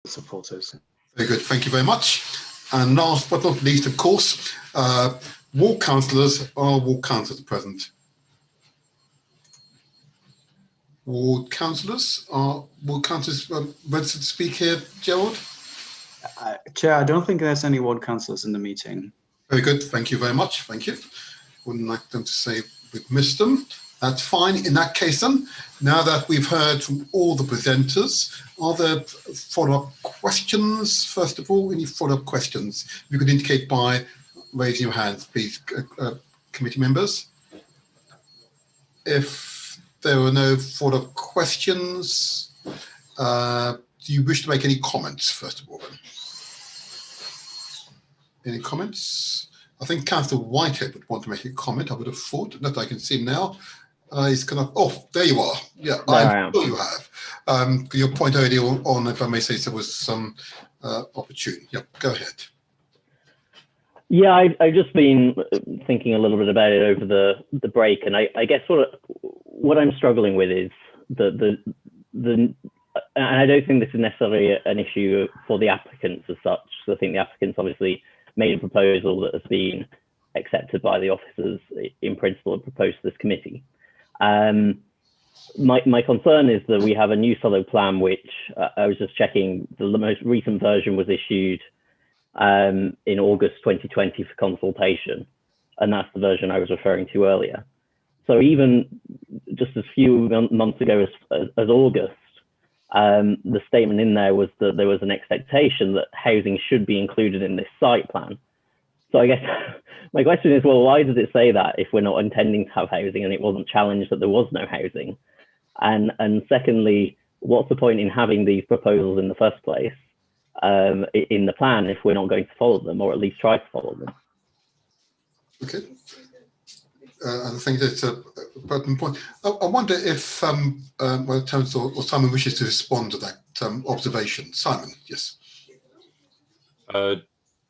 supporters. Very good, thank you very much. And last but not least, of course, ward councillors. Are ward councillors present? Ward councillors? Are ward councillors registered to speak here, Gerald? Chair, I don't think there's any ward councillors in the meeting. Very good, thank you very much, thank you. Wouldn't like them to say we've missed them. That's fine. In that case then, now that we've heard from all the presenters, are there follow-up questions? First of all, any follow-up questions? If you could indicate by raising your hands, please, committee members. If there are no follow-up questions, do you wish to make any comments, first of all? Any comments? I think Councillor Whitehead would want to make a comment, I would have thought. Not that I can see him now. He's kind of, oh, there you are. Yeah, I'm sure you have. Your point earlier on, if I may say, there was some opportunity. Yeah, go ahead. Yeah, I've just been thinking a little bit about it over the break, and I guess what I'm struggling with is and I don't think this is necessarily an issue for the applicants as such. So I think the applicants obviously made a proposal that has been accepted by the officers in principle and proposed to this committee. My concern is that we have a new Southwark plan, which I was just checking, the most recent version was issued in August 2020 for consultation, and that's the version I was referring to earlier. So even just as few months ago as August, the statement in there was that there was an expectation that housing should be included in this site plan. So I guess my question is, well, why does it say that if we're not intending to have housing and it wasn't challenged that there was no housing? And secondly, what's the point in having these proposals in the first place in the plan if we're not going to follow them, or at least try to follow them? Okay. I think that's a pertinent point. I wonder if well, Terence or Simon wishes to respond to that observation. Simon, yes.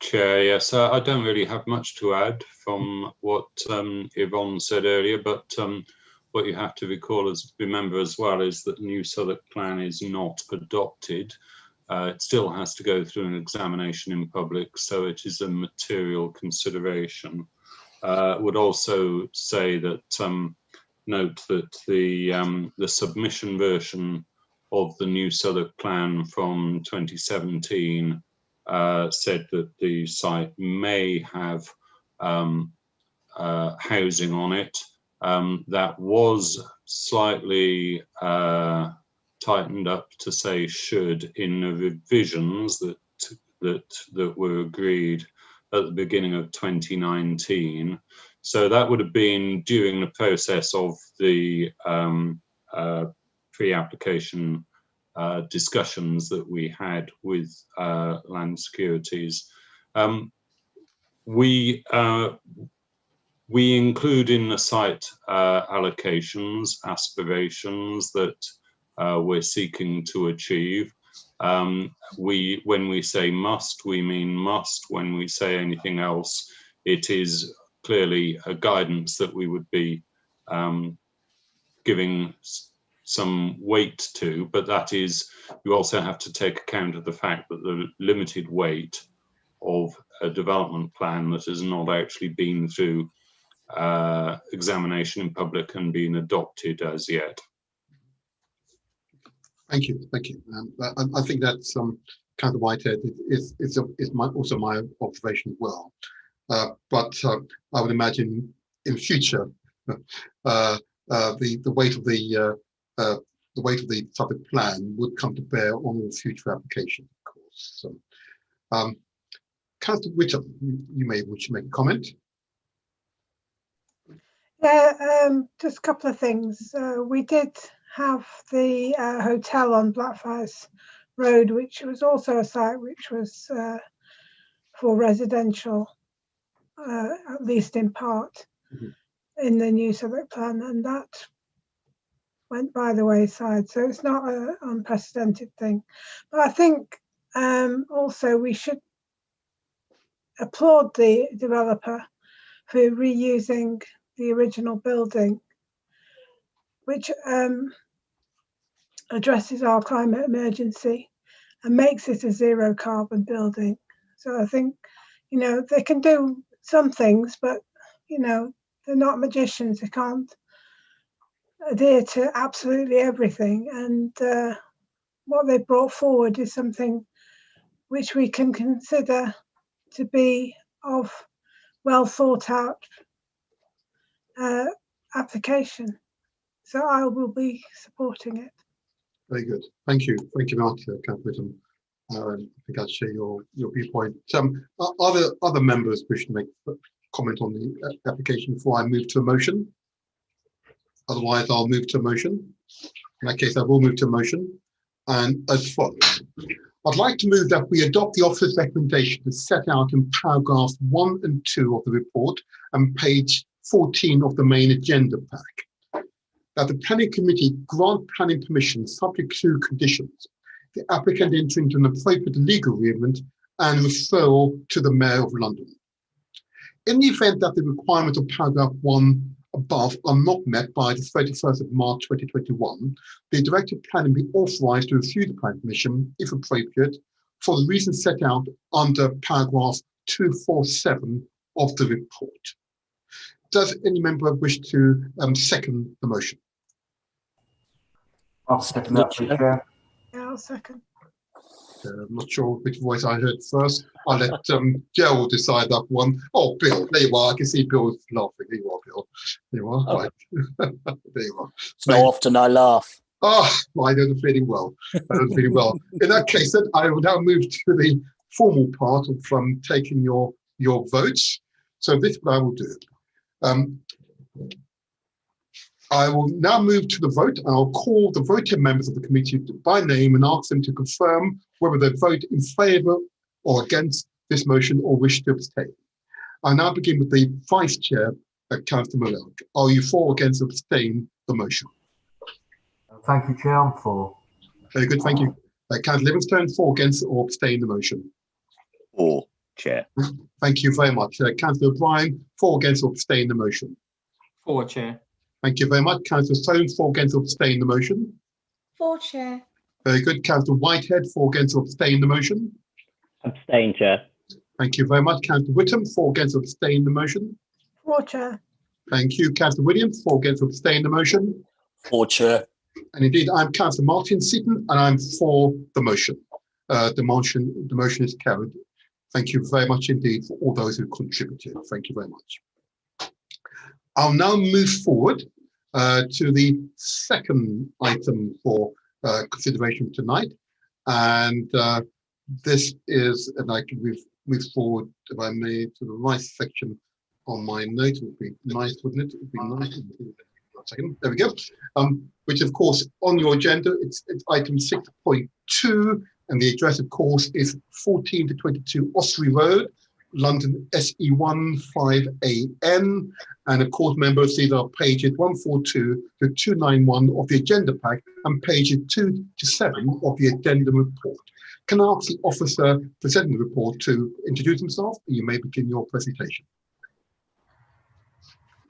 Chair, yes, I don't really have much to add from what Yvonne said earlier, but what you have to remember as well is that the new Southwark plan is not adopted. It still has to go through an examination in public, so it is a material consideration. Would also say that note that the submission version of the new Southwark plan from 2017 said that the site may have housing on it. That was slightly tightened up to say should in the revisions that were agreed at the beginning of 2019. So that would have been during the process of the pre-application discussions that we had with Land Securities. We include in the site allocations, aspirations that we're seeking to achieve. When we say must, we mean must. When we say anything else, it is clearly a guidance that we would be giving some weight to, but that is, you also have to take account of the fact that the limited weight of a development plan that has not actually been through examination in public and been adopted as yet. Thank you, thank you. I think that's kind of Whitehead is also my observation as well. But I would imagine in future the weight of the Southwark plan would come to bear on all future applications, of course. So, Councillor Whittam, you may wish to make a comment. Yeah, just a couple of things. We did have the hotel on Blackfriars Road, which was also a site which was for residential, at least in part, in the new Southwark plan, and that went by the wayside. So it's not an unprecedented thing. But I think also we should applaud the developer for reusing the original building, which addresses our climate emergency and makes it a zero carbon building. So I think, you know, they can do some things, but, you know, they're not magicians. They can't adhere to absolutely everything. And what they brought forward is something which we can consider to be of well thought out application. So I will be supporting it. Very good. Thank you. Thank you very much, Catherine. I think I'll share your viewpoint. Other members wish to make a comment on the application before I move to a motion? Otherwise, I'll move to a motion. In that case, I will move to a motion. And as follows. I'd like to move that we adopt the officer's recommendation as set out in paragraphs 1 and 2 of the report and page 14 of the main agenda pack. That the planning committee grant planning permission subject to conditions. The applicant enter into an appropriate legal agreement and referral to the Mayor of London. In the event that the requirements of paragraph 1 above are not met by the 31st of March 2021, the Director of Planning will be authorised to refuse the planning permission, if appropriate, for the reasons set out under paragraph 247 of the report. Does any member wish to second the motion? I'll second that, Chair. Yeah, I'll second. I'm not sure which voice I heard first. I'll let Gerald decide that one. Oh, Bill, there you are. I can see Bill's laughing. There you are, Bill. There you are. Oh. Right. There you are. It's not often I laugh. Oh, I don't feeling well. I don't feeling well. In that case, then I will now move to the formal part of taking your votes. So this is what I will do. I will now move to the vote. I'll call the voting members of the committee by name and ask them to confirm whether they vote in favour or against this motion or wish to abstain. I now begin with the Vice Chair, Councillor Morell. Are you for or against abstain the motion? Thank you, Chair. I'm for. Very good, thank you. Councillor Livingstone, for, against or abstain the motion? For, Chair. Thank you very much. Councillor O'Brien, for, against or abstain the motion? For, Chair. Thank you very much. Councillor Stone, for, against or abstain the motion? For, Chair. Very good. Councillor Whitehead, for, against or abstain the motion? Abstain, Chair. Thank you very much. Councillor Whittam, for, against or abstain the motion? For, Chair. Thank you. Councillor Williams, for, against or abstain the motion? For, Chair. And indeed, I'm Councillor Martin Seaton, and I'm for the motion. The motion is carried. Thank you very much indeed for all those who contributed. Thank you very much. I'll now move forward to the second item for consideration tonight. And this is, and I can move forward, if I may, to the right section on my note. It would be nice, wouldn't it? It would be nice. One second. There we go. Which, of course, on your agenda, it's item 6.2. And the address, of course, is 14 to 22 Ossory Road, London SE1 5AN. And of course, members, these are pages 142 to 291 of the agenda pack and pages 2 to 7 of the addendum report. Can I ask the officer presenting the report to introduce himself? You may begin your presentation.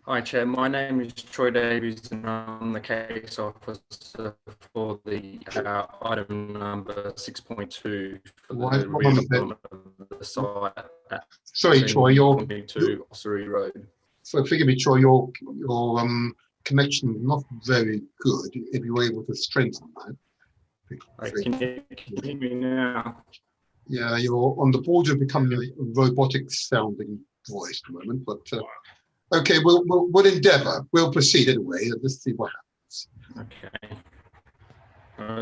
Hi, Chair. My name is Troy Davies, and I'm the case officer for the item number 6.2 for the redevelopment of the site at Sorry, Troy, you're 22 Ossory Road. So forgive me, Troy, your connection is not very good. If you were able to strengthen that. Can you hear me now? Yeah, you're on the border of becoming a robotic sounding voice at the moment, but okay, we'll endeavour. We'll proceed anyway. Let's see what happens. Okay.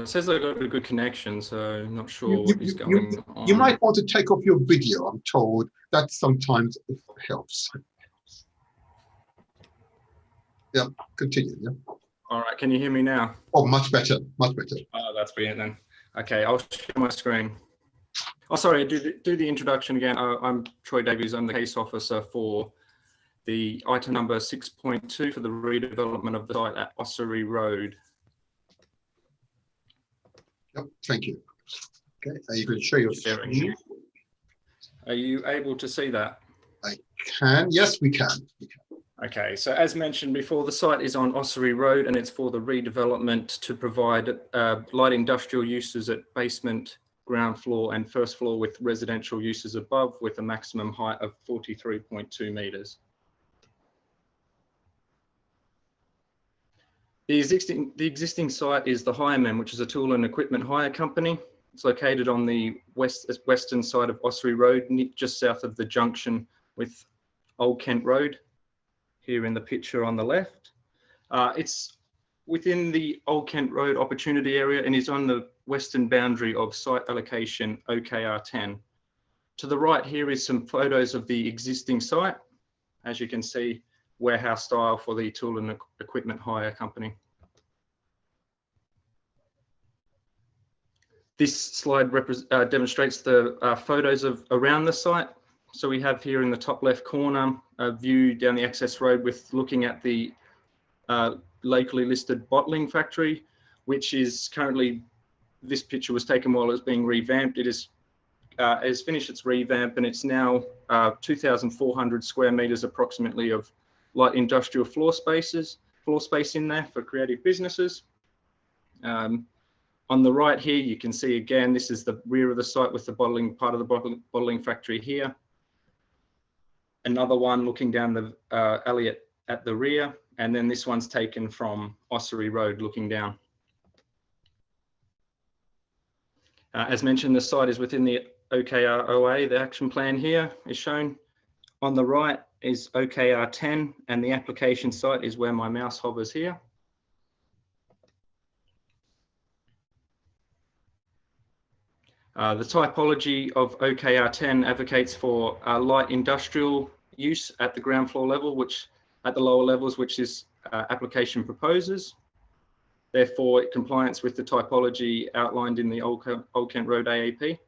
It says I've got a good connection, so I'm not sure what is going on. You might want to take off your video, I'm told. That sometimes helps. Yeah, continue. Yeah. All right, can you hear me now? Oh, much better, much better. Oh, that's brilliant then. Okay, I'll share my screen. Oh, sorry, do the introduction again. I'm Troy Davies. I'm the case officer for the item number 6.2 for the redevelopment of the site at Ossory Road. Yep, thank you. Okay, are you going to show your screen? Are you able to see that? I can. Yes, we can. Okay, so as mentioned before, the site is on Ossory Road and it's for the redevelopment to provide light industrial uses at basement ground floor and first floor with residential uses above, with a maximum height of 43.2 metres. The existing site is the Hireman, which is a tool and equipment hire company. It's located on the western side of Ossory Road, just south of the junction with Old Kent Road, here in the picture on the left. It's within the Old Kent Road opportunity area and is on the western boundary of site allocation OKR 10. To the right here is some photos of the existing site. As you can see, warehouse style for the tool and equipment hire company. This slide demonstrates the photos of around the site. So we have here in the top left corner a view down the access road with looking at the locally listed bottling factory, which is currently, this picture was taken while it was being revamped. It has finished its revamp and it's now 2,400 square meters approximately of light industrial floor space in there for creative businesses. On the right here, you can see again, this is the rear of the site with the bottling part of the bottling factory here. Another one looking down the alley at the rear, and then this one's taken from Ossory Road looking down. As mentioned, the site is within the OKR OA. The action plan here is shown. On the right is OKR 10, and the application site is where my mouse hovers here. The typology of OKR 10 advocates for light industrial use at the ground floor level, which at the lower levels, which is application proposes. Therefore, compliance with the typology outlined in the Old Kent Road AAP.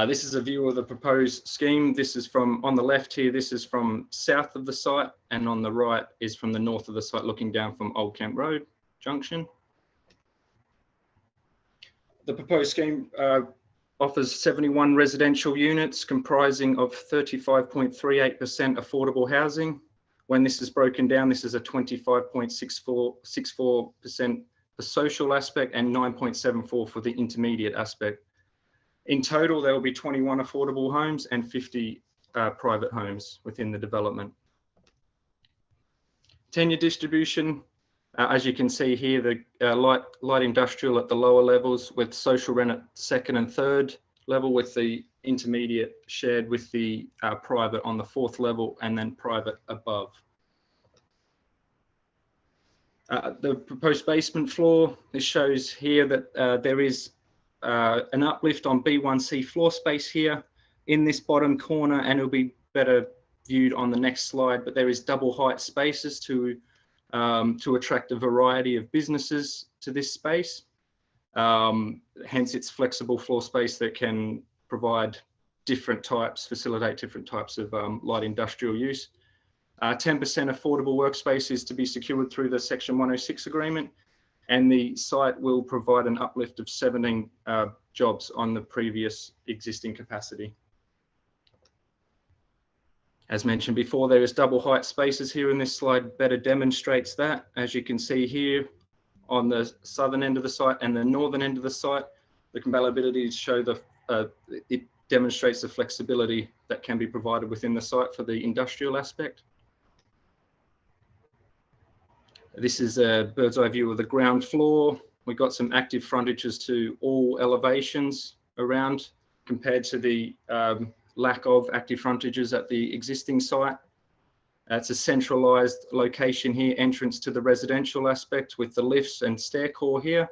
This is a view of the proposed scheme. This is from, on the left here, this is from south of the site, and on the right is from the north of the site, looking down from Old Kent Road junction. The proposed scheme offers 71 residential units comprising of 35.38% affordable housing. When this is broken down, this is a 25.64% for social aspect and 9.74 for the intermediate aspect. In total, there will be 21 affordable homes and 50 private homes within the development. Tenure distribution, as you can see here, the light industrial at the lower levels with social rent at second and third level, with the intermediate shared with the private on the fourth level, and then private above. The proposed basement floor, this shows here that there is an uplift on B1C floor space here in this bottom corner, and it'll be better viewed on the next slide, but there is double height spaces to attract a variety of businesses to this space. Hence its flexible floor space that can provide different types, facilitate different types of light industrial use. 10% affordable workspace is to be secured through the Section 106 agreement, and the site will provide an uplift of 17 jobs on the previous existing capacity. As mentioned before, there is double height spaces here, and this slide better demonstrates that. As you can see here on the southern end of the site and the northern end of the site, the compatibilities show it demonstrates the flexibility that can be provided within the site for the industrial aspect. This is a bird's eye view of the ground floor. We've got some active frontages to all elevations around compared to the lack of active frontages at the existing site. It's a centralized location here, entrance to the residential aspect with the lifts and stair core here,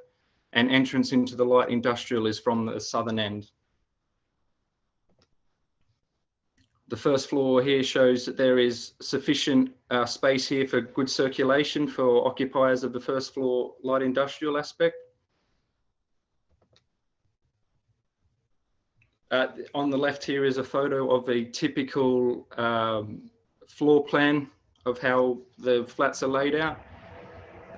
and entrance into the light industrial is from the southern end. The first floor here shows that there is sufficient space here for good circulation for occupiers of the first floor light industrial aspect. On the left here is a photo of a typical floor plan of how the flats are laid out.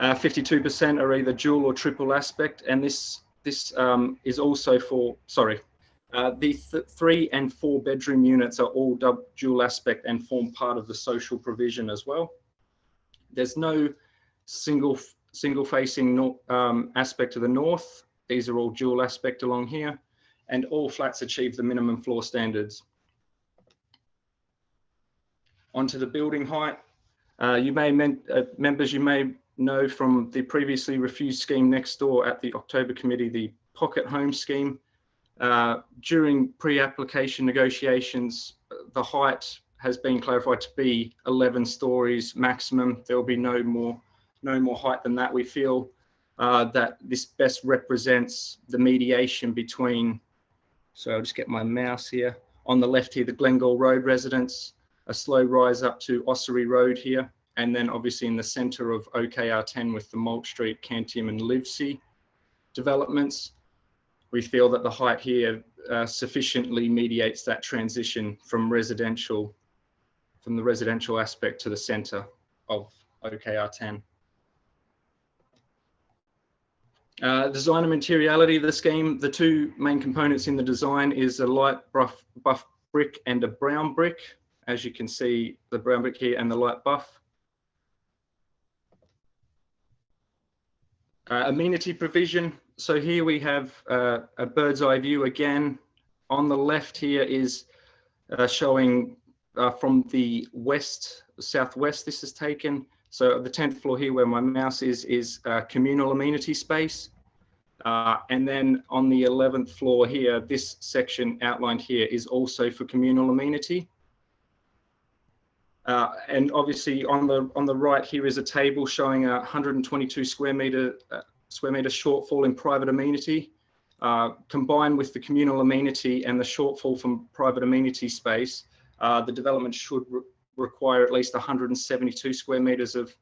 52% are either dual or triple aspect, and this is also for, the 3 and 4 bedroom units are all dual aspect and form part of the social provision as well. There's no single facing aspect to the north These are all dual aspect along here, and all flats achieve the minimum floor standards. Onto the building height. Members, you may know from the previously refused scheme next door at the October committee, the pocket home scheme. During pre-application negotiations, the height has been clarified to be 11 stories maximum. There will be no more height than that. We feel that this best represents the mediation between, so I'll just get my mouse here. On the left here, the Glengall Road residents, a slow rise up to Ossory Road here, and then obviously in the centre of OKR 10 with the Malt Street, Cantium and Livesey developments. We feel that the height here sufficiently mediates that transition from the residential aspect to the centre of OKR 10. Design and materiality of the scheme. The two main components in the design is a light buff brick and a brown brick. As you can see, the brown brick here and the light buff. Amenity provision. So here we have a bird's eye view again. On the left here is showing from the southwest this is taken. So the 10th floor here where my mouse is communal amenity space. And then on the 11th floor here, this section outlined here is also for communal amenity. And obviously on the right here is a table showing a 122 square meter shortfall in private amenity. Combined with the communal amenity and the shortfall from private amenity space, the development should require at least 172 square meters of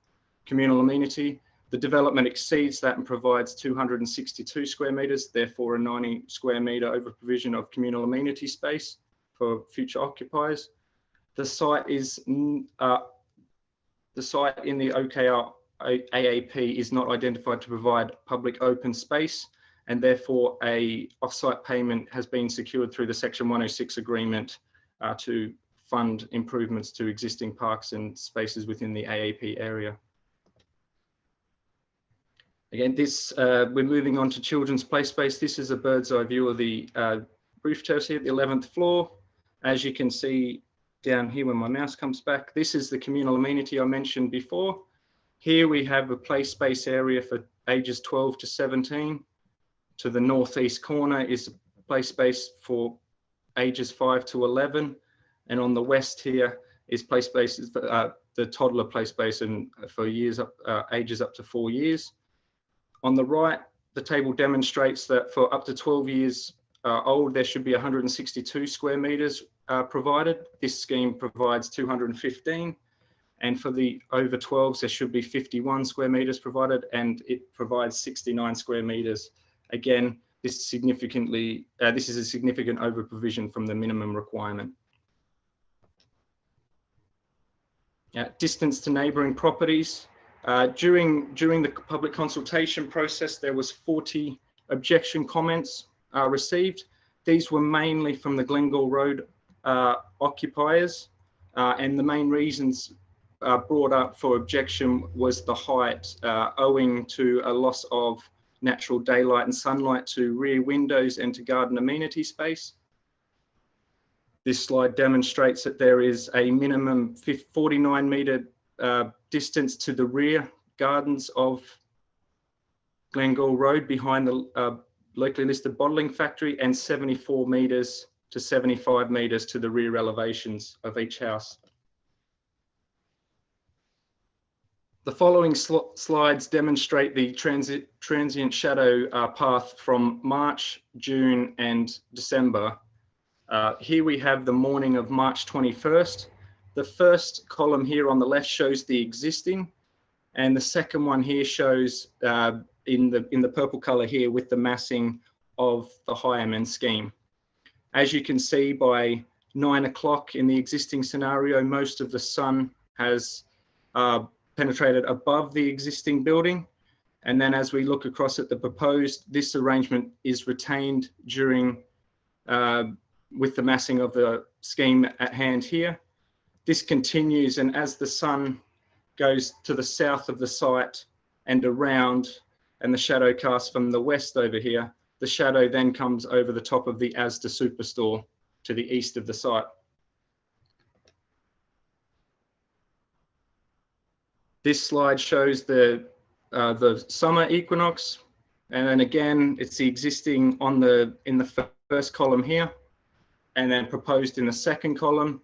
communal amenity. The development exceeds that and provides 262 square meters, therefore a 90 square meter over provision of communal amenity space for future occupiers. The site is in the OKR AAP is not identified to provide public open space, and therefore a off-site payment has been secured through the Section 106 agreement to fund improvements to existing parks and spaces within the AAP area. Again, we're moving on to children's play space. This is a bird's eye view of the roof terrace here at the 11th floor. As you can see down here when my mouse comes back, this is the communal amenity I mentioned before. Here we have a play space area for ages 12 to 17. To the northeast corner is play space for ages 5 to 11. And on the west here is play spaces for the toddler play space and for ages up to 4 years. On the right, the table demonstrates that for up to 12 years old, there should be 162 square meters provided. This scheme provides 215. And for the over 12s, there should be 51 square meters provided, and it provides 69 square meters. Again, this is a significant over provision from the minimum requirement. Distance to neighbouring properties. During the public consultation process, there was 40 objection comments received. These were mainly from the Glengall Road occupiers, and the main reasons brought up for objection was the height, owing to a loss of natural daylight and sunlight to rear windows and to garden amenity space. This slide demonstrates that there is a minimum 49 metre distance to the rear gardens of Glengall Road behind the locally listed bottling factory, and 74 metres to 75 metres to the rear elevations of each house. The following slides demonstrate the transient shadow path from March, June and December. Here we have the morning of March 21st. The first column here on the left shows the existing, and the second one here shows in the purple color here with the massing of the high end scheme. As you can see, by 9 o'clock in the existing scenario, most of the sun has penetrated above the existing building. And then as we look across at the proposed, this arrangement is retained during with the massing of the scheme at hand here. This continues, and as the sun goes to the south of the site and around, and the shadow cast from the west over here, The shadow then comes over the top of the Asda Superstore to the east of the site. This slide shows the summer equinox, and then again it's the existing in the first column here, and then proposed in the second column.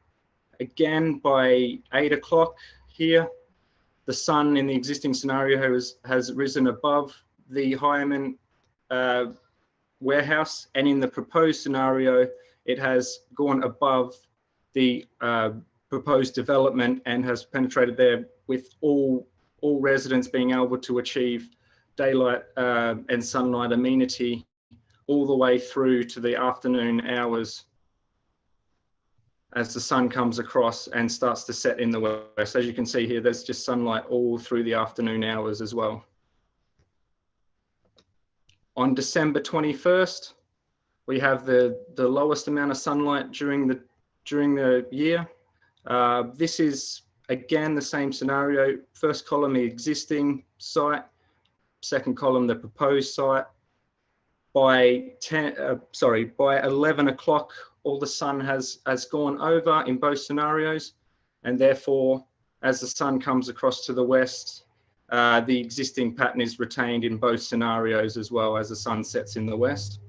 Again, by 8 o'clock here, the sun in the existing scenario has risen above the Hyman warehouse, and in the proposed scenario, it has gone above the proposed development and has penetrated there, with all residents being able to achieve daylight and sunlight amenity all the way through to the afternoon hours as the sun comes across and starts to set in the west. As you can see here, there's just sunlight all through the afternoon hours as well. On December 21st, we have the lowest amount of sunlight during the year. This is again the same scenario. First column, the existing site. Second column, the proposed site. By 11 o'clock, all the sun has gone over in both scenarios, and therefore, as the sun comes across to the west, the existing pattern is retained in both scenarios as well as the sun sets in the west.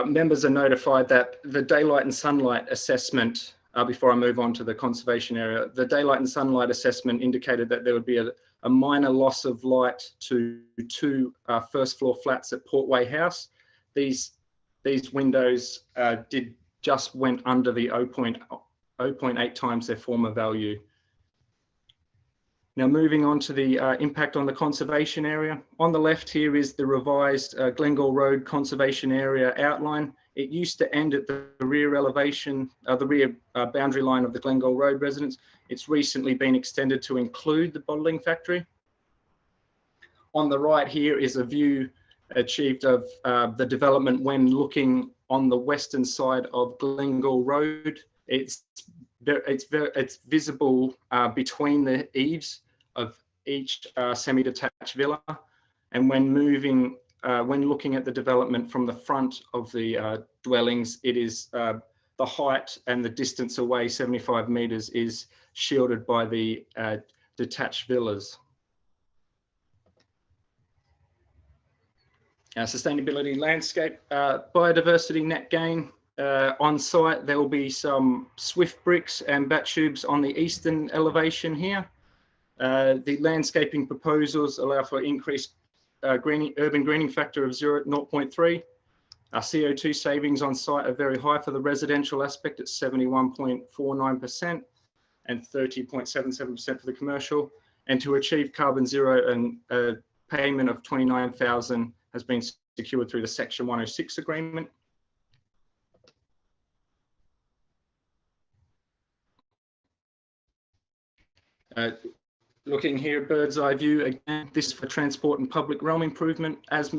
Members are notified that the daylight and sunlight assessment, before I move on to the conservation area, the daylight and sunlight assessment indicated that there would be a minor loss of light to two first floor flats at Portway House. These windows went under the 0.8 times their former value. Now moving on to the impact on the conservation area. On the left here is the revised Glengall Road conservation area outline. It used to end at the rear elevation, the rear boundary line of the Glengall Road residence. It's recently been extended to include the bottling factory. On the right here is a view achieved of the development when looking on the western side of Glengall Road. It's visible between the eaves of each semi-detached villa, and when looking at the development from the front of the dwellings, it is the height and the distance away, 75 meters, is shielded by the detached villas. Sustainability landscape, biodiversity net gain. On site, there will be some swift bricks and bat tubes on the eastern elevation here. The landscaping proposals allow for increased urban greening factor of 0.3. Our CO2 savings on site are very high for the residential aspect at 71.49% and 30.77% for the commercial. And to achieve carbon zero, and a payment of $29,000 has been secured through the Section 106 agreement. Looking here, bird's eye view, again, this is for transport and public realm improvement. As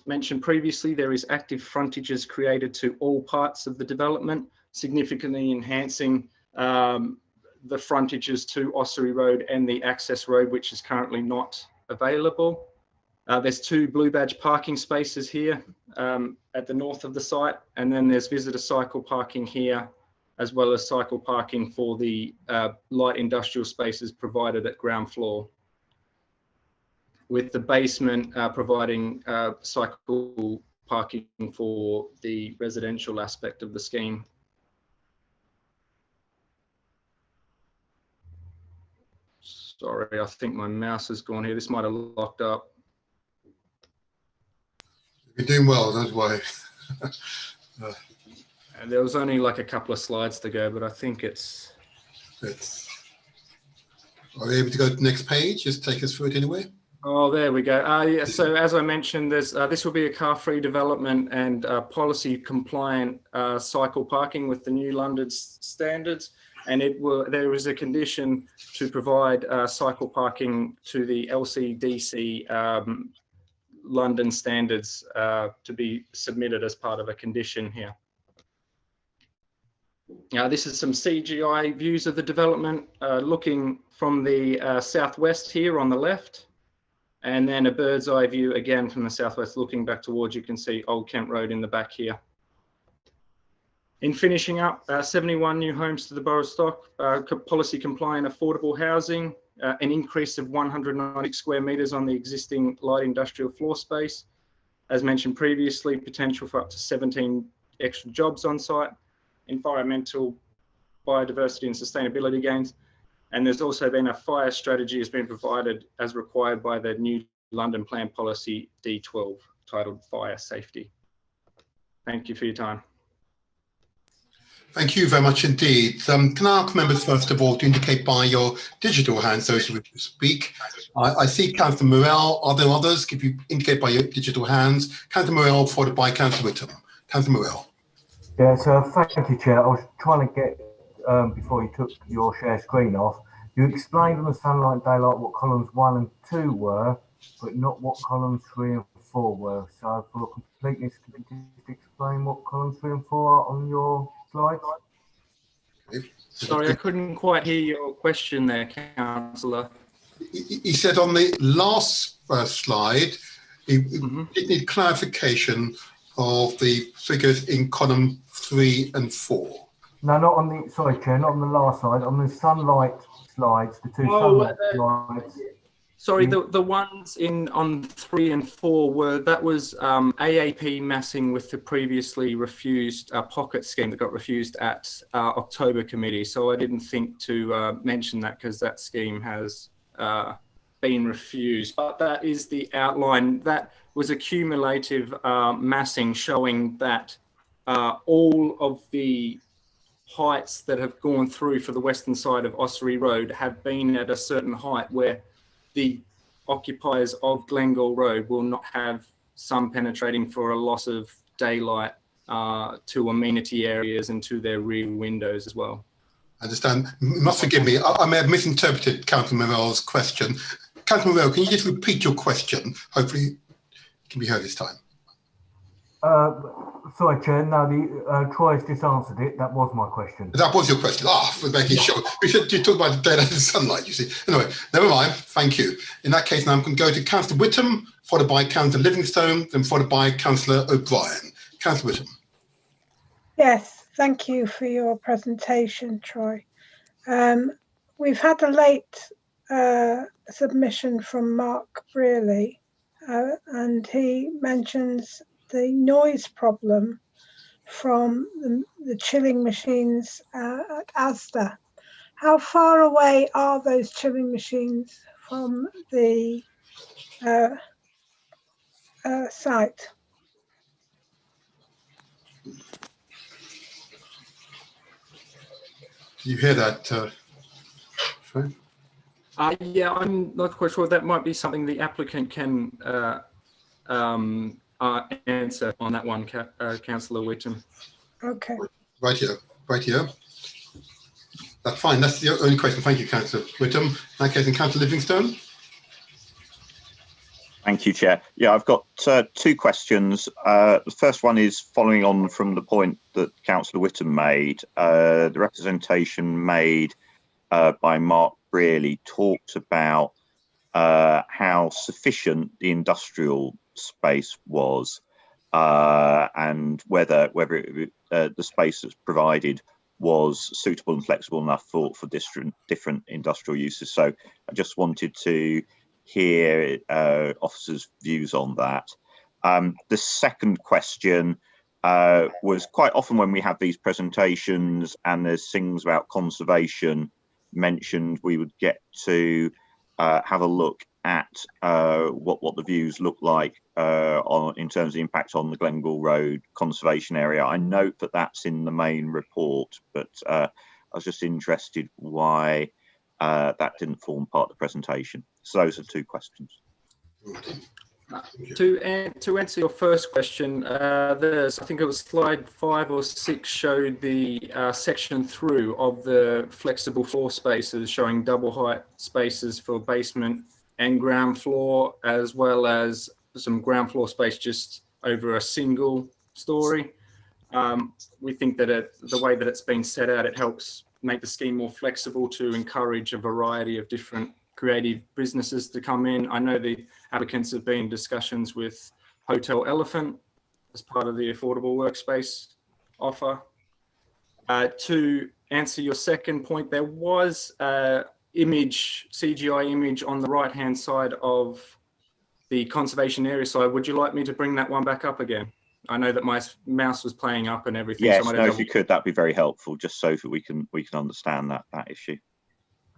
mentioned previously, there is active frontages created to all parts of the development, significantly enhancing the frontages to Ossory Road and the access road, which is currently not available. There's 2 blue badge parking spaces here at the north of the site, and then there's visitor cycle parking here, as well as cycle parking for the light industrial spaces provided at ground floor, with the basement providing cycle parking for the residential aspect of the scheme. Sorry, I think my mouse has gone here. This might have locked up. You're doing well, don't worry. And there was only like a couple of slides to go, but I think it's... Are we able to go to the next page? Just take us through it anyway. Oh, there we go. Yeah, so as I mentioned, this will be a car-free development and policy compliant cycle parking with the new London standards. And there is a condition to provide cycle parking to the LCDC London standards to be submitted as part of a condition here. This is some CGI views of the development, looking from the southwest here on the left. And then a bird's eye view again from the southwest looking back towards, you can see Old Kent Road in the back here. In finishing up, 71 new homes to the borough stock, policy compliant affordable housing, an increase of 190 square metres on the existing light industrial floor space. As mentioned previously, potential for up to 17 extra jobs on site, environmental, biodiversity and sustainability gains. And there's also been a fire strategy has been provided as required by the new London Plan Policy D12 titled Fire Safety. Thank you for your time. Thank you very much indeed. Can I ask members first of all to indicate by your digital hands those who wish to speak? I see Councillor Morell. Are there others? If you indicate by your digital hands. Councillor Morell followed by Councillor Whittam. Councillor Morell. Yeah, so thank you, Chair. I was trying to get, before you took your share screen off, you explained on the sunlight daylight what columns 1 and 2 were, but not what columns 3 and 4 were. So for completeness, could you just explain what columns 3 and 4 are on your slides? Sorry, I couldn't quite hear your question there, Councillor. He said on the last slide, he did need clarification of the figures in column 3 and 4. No, not on the, sorry, Chair, not on the last slide, on the sunlight slides, the two sunlight slides. Sorry, the ones in on 3 and 4 were, that was AAP massing with the previously refused pocket scheme that got refused at October committee. So I didn't think to mention that because that scheme has been refused. But that is the outline. That was a cumulative massing showing that all of the heights that have gone through for the western side of Ossory Road have been at a certain height where the occupiers of Glengall Road will not have sun penetrating for a loss of daylight to amenity areas and to their rear windows as well. I understand. You must forgive me. I may have misinterpreted Councillor Morell's question. Councillor Morell, can you just repeat your question? Hopefully it can be heard this time. Sorry, Chair. No, Troy's just answered it. That was my question. That was your question. For making sure. You talk about the daylight and sunlight, you see. Anyway, never mind. Thank you. In that case, now I'm going to go to Councillor Whittam, followed by Councillor Livingstone, then followed by Councillor O'Brien. Councillor Whittam. Yes, thank you for your presentation, Troy. We've had a late submission from Mark Brearley, and he mentions the noise problem from the chilling machines at Asda. How far away are those chilling machines from the site? Did you hear that, Troy? Yeah, I'm not quite sure. That might be something the applicant can answer on that one, Councillor Whittam. Okay. Right here. That's fine. That's the only question. Thank you, Councillor Whittam. In that case, Councillor Livingstone. Thank you, Chair. Yeah, I've got two questions. The first one is following on from the point that Councillor Whittam made. The representation made by Mark Brearley talked about how sufficient the industrial space was and whether the space that's provided was suitable and flexible enough for different industrial uses. So I just wanted to hear officers' views on that. The second question was quite often when we have these presentations and there's things about conservation mentioned, we would get to have a look at what the views look like in terms of the impact on the Glengall Road conservation area. I note that that's in the main report, but I was just interested why that didn't form part of the presentation. So those are two questions. To answer your first question, there's, I think it was slide 5 or 6 showed the section through of the flexible floor spaces showing double height spaces for basement and ground floor, as well as some ground floor space just over a single story. We think that the way that it's been set out, it helps make the scheme more flexible to encourage a variety of different creative businesses to come in. I know the applicants have been in discussions with Hotel Elephant as part of the affordable workspace offer. To answer your second point, there was a CGI image on the right-hand side of the conservation area side. Would you like me to bring that one back up again? I know that my mouse was playing up and everything. Yes, so no, if you could, that'd be very helpful, just so that we can understand that issue.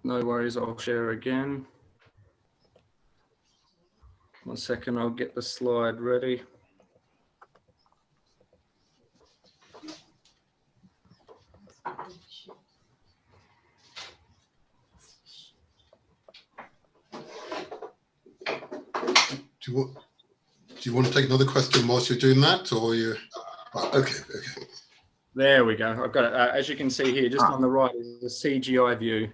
No worries, I'll share again. 1 second, I'll get the slide ready. Do you want to take another question whilst you're doing that, or you? Okay. There we go. I've got it. As you can see here, just on the right is the CGI view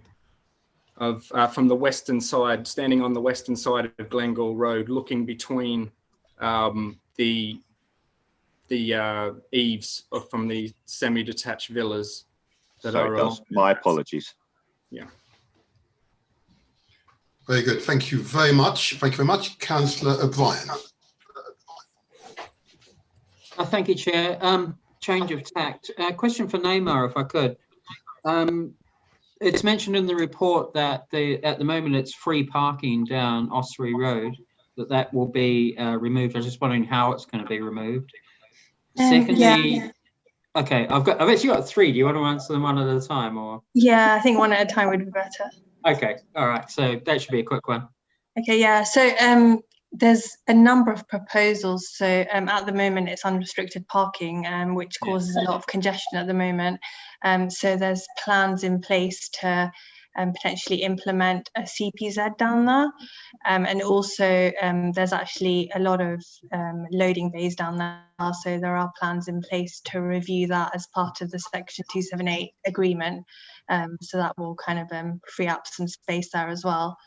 of from the western side, standing on the western side of Glengall Road, looking between the eaves from the semi-detached villas that are. My apologies. Yeah. Very good. Thank you very much. Thank you very much, Councillor O'Brien. Thank you, Chair. Change of tact. Question for Neymar, if I could. It's mentioned in the report that at the moment it's free parking down Ossory Road, that will be removed. I was just wondering how it's going to be removed. Secondly, okay, I've actually got three. Do you want to answer them one at a time, or? Yeah, I think one at a time would be better. Okay, all right. So that should be a quick one. Okay, yeah. So there's a number of proposals. So at the moment it's unrestricted parking, which causes a lot of congestion at the moment. So there's plans in place to potentially implement a CPZ down there. And also there's actually a lot of loading bays down there. So there are plans in place to review that as part of the Section 278 agreement. So that will kind of free up some space there as well.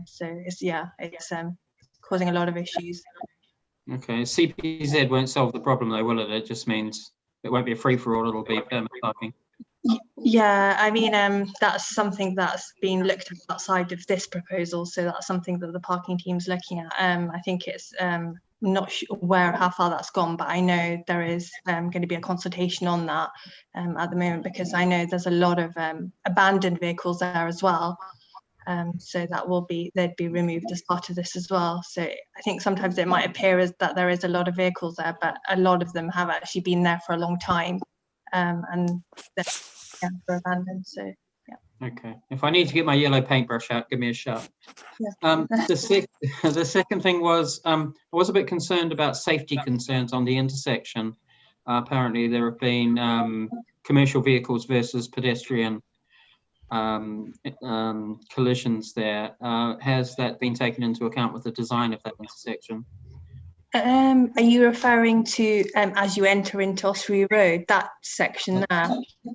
So it's causing a lot of issues. Okay, CPZ won't solve the problem though, will it? It just means it won't be a free-for-all, it'll be permanent parking. Yeah, I mean, that's something that's been looked at outside of this proposal. So that's something that the parking team's looking at. I think it's not aware of how far that's gone, but I know there is going to be a consultation on that at the moment, because I know there's a lot of abandoned vehicles there as well. So they'd be removed as part of this as well. So I think sometimes it might appear as that there is a lot of vehicles there, but a lot of them have actually been there for a long time, and they're abandoned. So yeah. Okay. If I need to get my yellow paintbrush out, give me a shout. Yeah. The second thing was I was a bit concerned about safety concerns on the intersection. Apparently there have been commercial vehicles versus pedestrian collisions there. Has that been taken into account with the design of that intersection? Are you referring to as you enter into Ossory Road, that section there?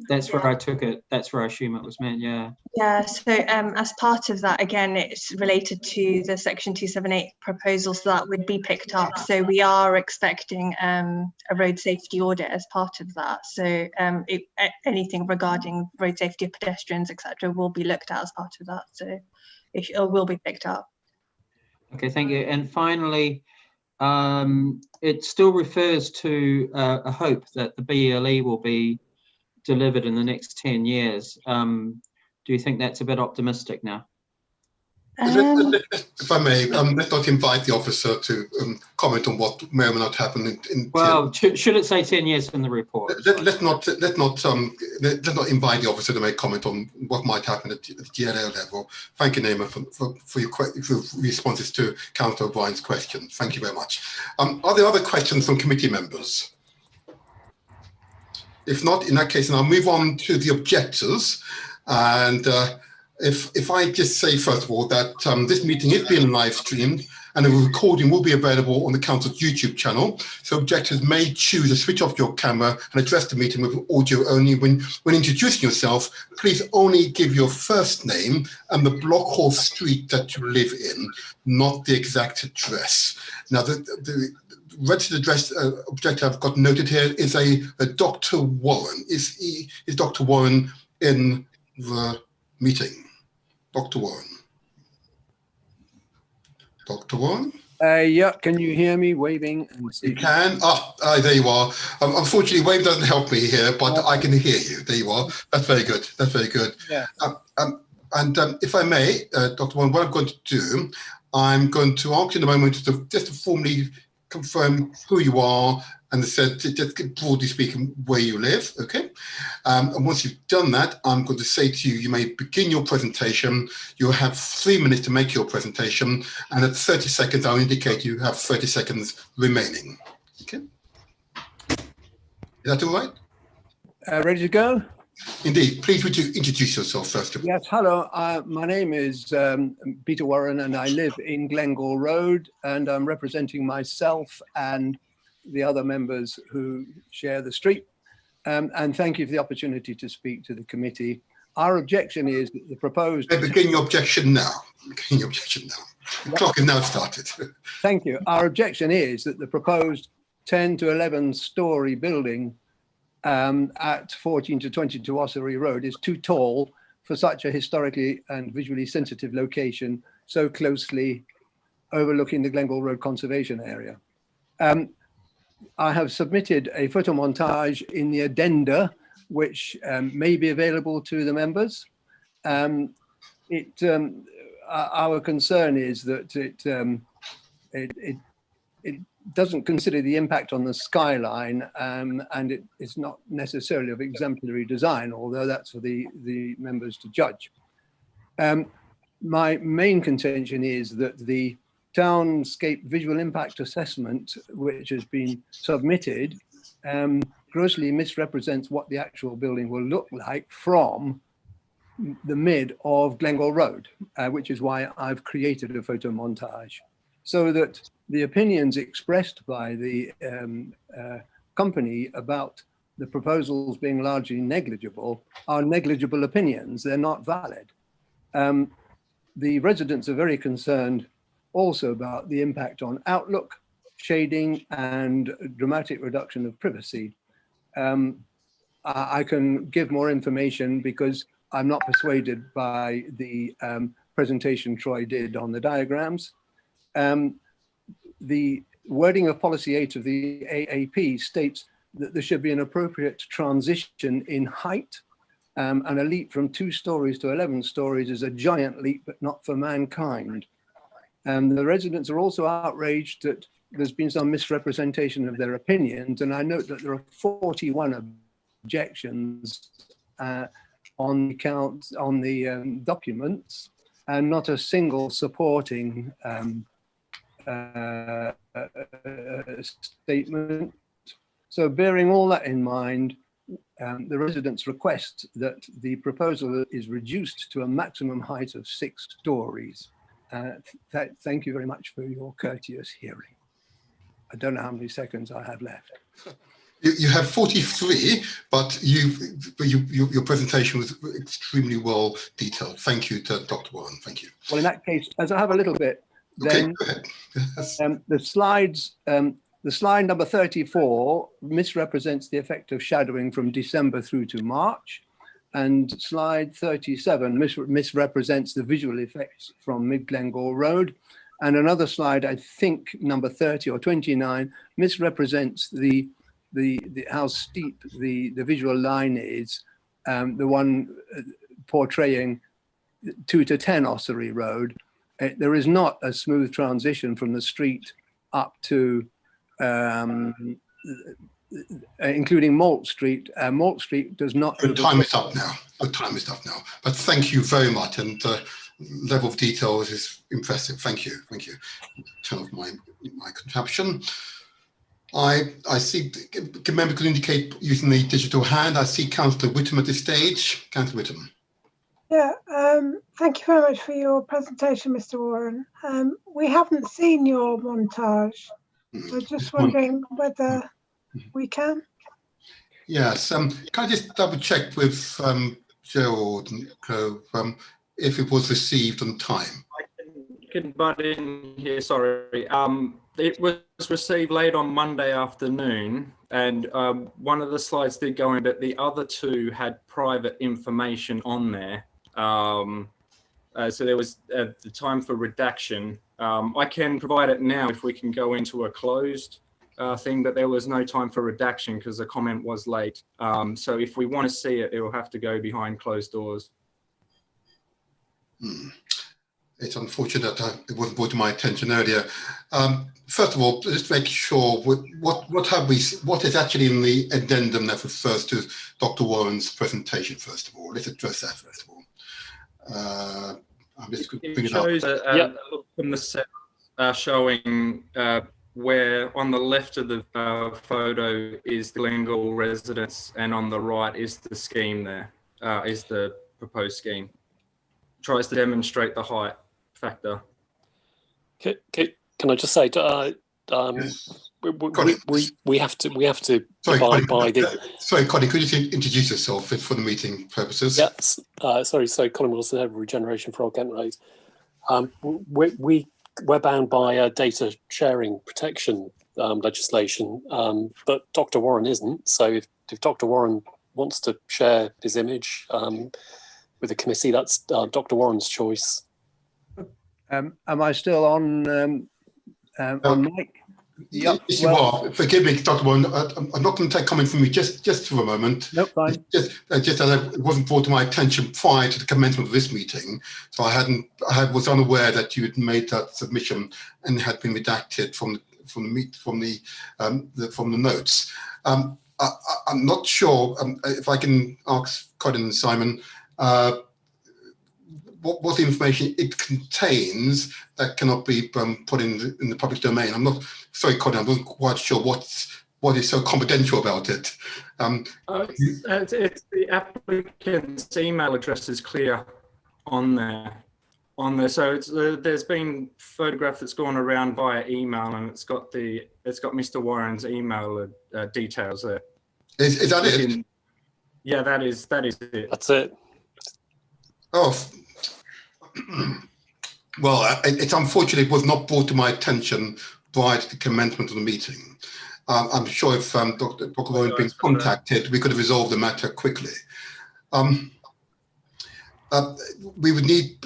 That's where I took it. That's where I assume it was meant, yeah. Yeah, so as part of that, again, it's related to the Section 278 proposal, so that would be picked up. So we are expecting a road safety audit as part of that. So anything regarding road safety of pedestrians, etc., will be looked at as part of that. So it will be picked up. Okay, thank you. And finally, it still refers to a hope that the BLE will be delivered in the next 10 years. Do you think that's a bit optimistic now? If I may, let's not invite the officer to comment on what may or may not happen in well, should it say 10 years in the report? Let's not invite the officer to make comment on what might happen at the GLA level. Thank you, Neymar, for your responses to Councillor O'Brien's question. Thank you very much. Are there other questions from committee members? If not, in that case, and I'll move on to the objectors. And if I just say, first of all, that this meeting is being live streamed and a recording will be available on the Council's YouTube channel. So objectors may choose to switch off your camera and address the meeting with audio only. When introducing yourself, please only give your first name and the block or street that you live in, not the exact address. Now, the registered address objector I've got noted here is a Dr. Warren. Is Dr. Warren in the meeting? Dr. Warren. Dr. Warren? Yeah, can you hear me waving? And You can. There you are. Unfortunately, wave doesn't help me here, but I can hear you. There you are. That's very good. That's very good. Yeah. And if I may, Dr. Warren, what I'm going to do, I'm going to ask you in a moment just to formally confirm who you are and just broadly speaking where you live, okay? And once you've done that, I'm going to say to you, you may begin your presentation. You'll have 3 minutes to make your presentation, and at 30 seconds, I'll indicate you have 30 seconds remaining, okay? Is that all right? Ready to go? Indeed. Please would you introduce yourself first of all? Yes, hello. My name is Peter Warren, and I live in Glengall Road, and I'm representing myself and the other members who share the street. And thank you for the opportunity to speak to the committee. Our objection is that the proposed... Begin your objection now. Begin your objection now. The clock is now started. Thank you. Our objection is that the proposed 10 to 11 story building at 14 to 22 Ossory Road is too tall for such a historically and visually sensitive location, so closely overlooking the Glengall Road Conservation Area. I have submitted a photo montage in the addenda, which may be available to the members. Our concern is that it doesn't consider the impact on the skyline, and it's not necessarily of exemplary design, although that's for the members to judge. My main contention is that the townscape visual impact assessment, which has been submitted, grossly misrepresents what the actual building will look like from the mid of Glengall Road, which is why I've created a photo montage, so that the opinions expressed by the company about the proposals being largely negligible are negligible opinions. They're not valid. The residents are very concerned also about the impact on outlook, shading, and dramatic reduction of privacy. I can give more information because I'm not persuaded by the presentation Troy did on the diagrams. The wording of policy 8 of the AAP states that there should be an appropriate transition in height, and a leap from 2 stories to 11 stories is a giant leap, but not for mankind. The residents are also outraged that there's been some misrepresentation of their opinions, and I note that there are 41 objections on the documents, and not a single supporting statement. So bearing all that in mind, the residents request that the proposal is reduced to a maximum height of 6 stories. Thank you very much for your courteous hearing. I don't know how many seconds I have left. You have 43, but your presentation was extremely well detailed. Thank you to Dr. Warren. Thank you. Well, in that case, as I have a little bit, then okay, go ahead. The slide number 34 misrepresents the effect of shadowing from December through to March, and slide 37 misrepresents the visual effects from Mid Glengall Road, and another slide, I think number 30 or 29, misrepresents how steep the visual line is, the one portraying 2 to 10 Ossory Road. There is not a smooth transition from the street up to including Malt Street. Malt Street does not... The time is up now. The time is up now. But thank you very much, and level of detail is impressive. Thank you. Thank you. Turn off my contraption. I see, member could indicate using the digital hand. I see Councillor Whittam at this stage. Councillor Whittam. Yeah, thank you very much for your presentation, Mr. Warren. We haven't seen your montage. So just wondering whether we can. Yes, can I just double check with Gerald and Co if it was received on time? I can butt in here, sorry. It was received late on Monday afternoon, and one of the slides did go in, but the other 2 had private information on there. So there was the time for redaction I can provide it now if we can go into a closed thing, but there was no time for redaction because the comment was late. So if we want to see it, it will have to go behind closed doors. It's unfortunate that it wasn't brought to my attention earlier. First of all, just make sure what is actually in the addendum that refers to Dr. Warren's presentation. First of all, let's address that first of all. I'm just going to bring it shows a look from the set showing where on the left of the photo is the Glengall residence, and on the right is the scheme. There is the proposed scheme. Tries to demonstrate the height factor. Can I just say, we have to abide by the. Sorry, Colin, could you introduce yourself for the meeting purposes? Yes. Sorry. So Colin Wilson, Head of Regeneration for Old Kent Road. We're bound by data sharing protection legislation, but Dr. Warren isn't. So if Dr. Warren wants to share his image with the committee, that's Dr. Warren's choice. Am I still on mic? Yes, you are. Forgive me, Dr. Warren. I'm not going to take comment from you just for a moment. No, fine. Just that it wasn't brought to my attention prior to the commencement of this meeting, so I was unaware that you had made that submission and had been redacted from the notes. I'm not sure if I can ask Colin and Simon what information it contains that cannot be put in the public domain. I'm not sorry, Colin. I'm not quite sure what is so confidential about it. It's the applicant's email address is clear on there. So it's there's been photograph that's gone around via email, and it's got Mr. Warren's email details there. Is that it? Yeah, that is it. That's it. Oh. Well, it's unfortunate it was not brought to my attention prior to the commencement of the meeting. I'm sure if Dr. Warren had been contacted, we could have resolved the matter quickly. We would need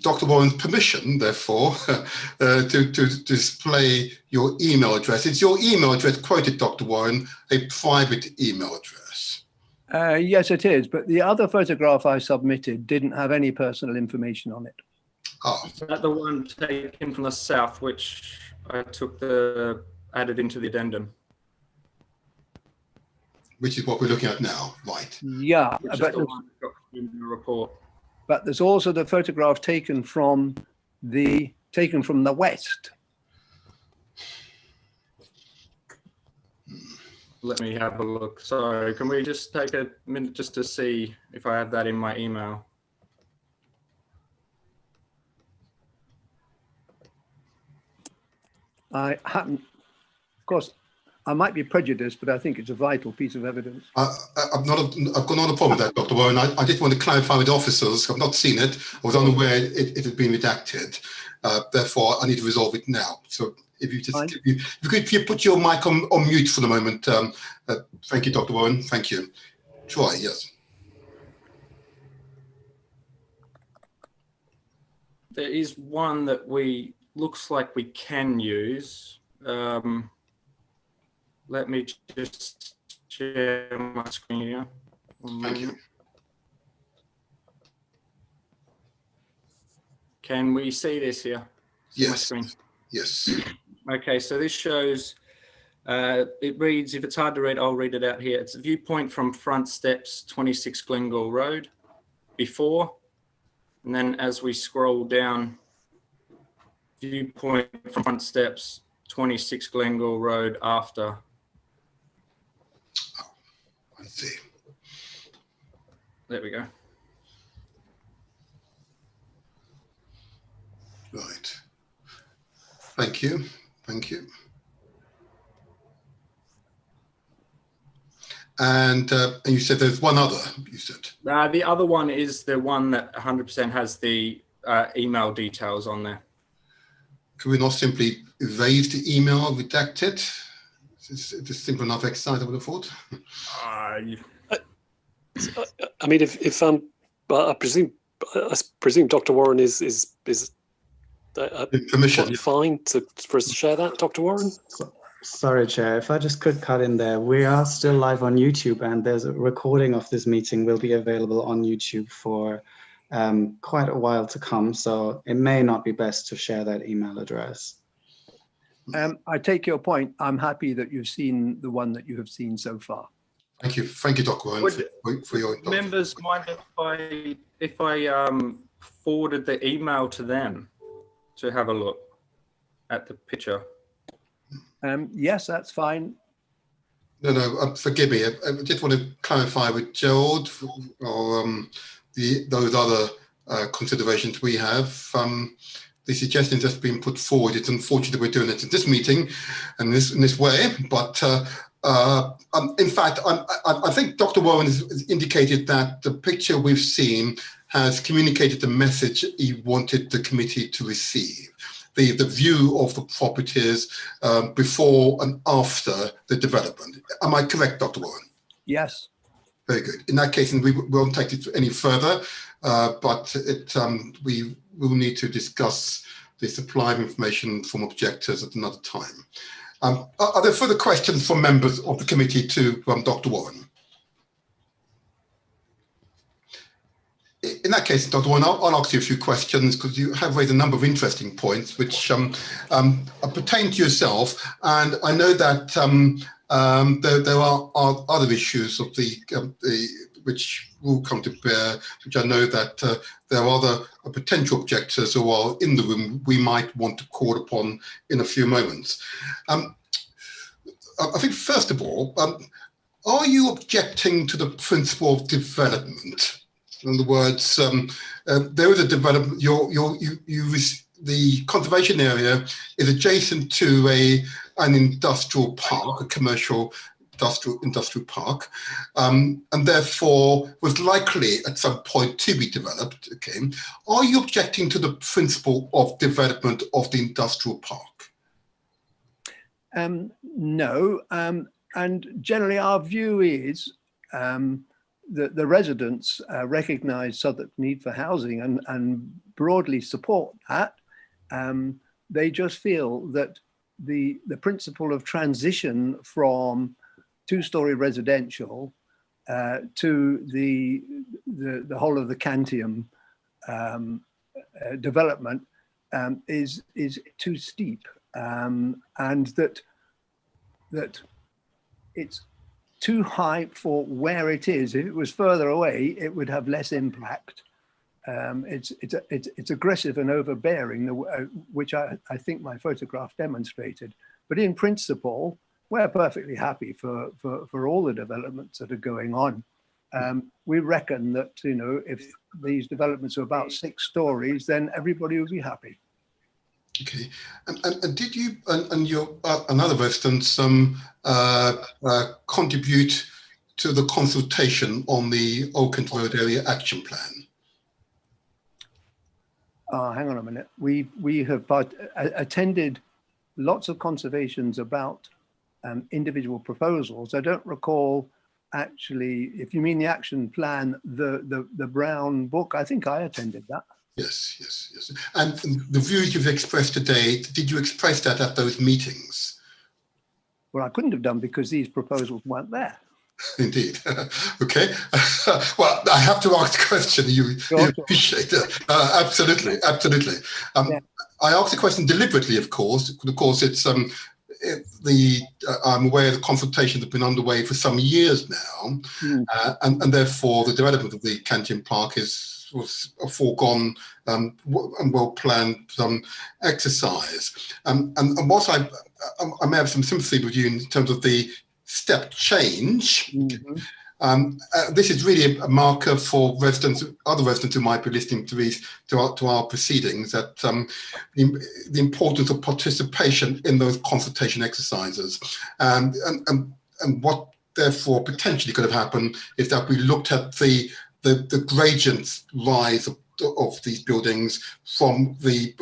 Dr. Warren's permission, therefore, to display your email address. Is your email address quoted, Dr. Warren, a private email address? Yes, it is. But the other photograph I submitted didn't have any personal information on it. Oh. Is that the one taken from the south, which I took added into the addendum? Which is what we're looking at now, right? Yeah, but the one in the report. But there's also the photograph taken from the west. Let me have a look. Sorry, can we just take a minute just to see if I have that in my email? I haven't, of course, I might be prejudiced, but I think it's a vital piece of evidence. I've got not a problem with that, Dr. Warren. I just want to clarify with officers. I've not seen it. I was unaware it had been redacted. Therefore, I need to resolve it now. So if you just if you put your mic on mute for the moment. Thank you, Dr. Warren. Thank you. Troy, yes. There is one that looks like we can use. Let me just share my screen here. Thank you. Can we see this here? Yes. My screen? Yes. Okay, so this shows, it reads, if it's hard to read, I'll read it out here. It's a viewpoint from front steps, 26 Glengall Road, before. And then as we scroll down, viewpoint from front steps, 26 Glengall Road, after. Oh, I see. There we go. Right. Thank you. Thank you. And you said there's one other, you said? The other one is the one that 100% has the email details on there. Could we not simply erase the email, redact it? It's a simple enough exercise, I would have thought. I mean, if I presume Dr. Warren is Permission. Fine for us to share that, Dr. Warren? Sorry, Chair, if I just could cut in there. We are still live on YouTube, and there's a recording of this meeting will be available on YouTube for quite a while to come. So it may not be best to share that email address. I take your point. I'm happy that you've seen the one that you have seen so far. Thank you, Dr. Warren, for your indulgence. Members mind if I forwarded the email to them to have a look at the picture? Yes, that's fine. No, forgive me. I just want to clarify with Gerald or those other considerations we have. The suggestions that's been put forward. It's unfortunate we're doing it at this meeting and in this way, but in fact, I think Dr. Warren has indicated that the picture we've seen has communicated the message he wanted the committee to receive. The view of the properties before and after the development. Am I correct, Dr. Warren? Yes. Very good. In that case, we won't take it any further, but we will need to discuss the supply of information from objectors at another time. Are there further questions from members of the committee to Dr. Warren? In that case, Dr. Warren, I'll ask you a few questions because you have raised a number of interesting points which pertain to yourself. And I know that there are other issues of which will come to bear, which I know that there are other potential objectors who are in the room we might want to call upon in a few moments. I think, first of all, are you objecting to the principle of development? In other words, there is a development. The conservation area is adjacent to an industrial park, a commercial industrial park, and therefore was likely at some point to be developed. Okay, are you objecting to the principle of development of the industrial park? No, and generally our view is. The residents recognise Southwark's need for housing and broadly support that. They just feel that the principle of transition from two-storey residential to the whole of the Cantium development is too steep, and that it's too high for where it is. If it was further away, it would have less impact. It's aggressive and overbearing, which I think my photograph demonstrated. But in principle, we're perfectly happy for all the developments that are going on. We reckon that if these developments are about 6 stories, then everybody would be happy. Okay, and did you and your another residents contribute to the consultation on the Old Kent Road Area Action Plan? Hang on a minute. We have attended lots of conservations about individual proposals. I don't recall actually, if you mean the action plan, the brown book. I think I attended that. Yes. And the views you've expressed today, did you express that at those meetings? Well, I couldn't have done because these proposals weren't there. Indeed. Okay. Well, I have to ask the question. You appreciate it. Absolutely. Yeah. I asked the question deliberately, of course. Of course, it's I'm aware the consultations have been underway for some years now, and therefore the development of the Cantium Park was a foregone and well-planned exercise. And whilst I may have some sympathy with you in terms of the step change, this is really a marker for other residents who might be listening to our proceedings, that the importance of participation in those consultation exercises, and what therefore potentially could have happened is that we looked at the gradient rise of these buildings from the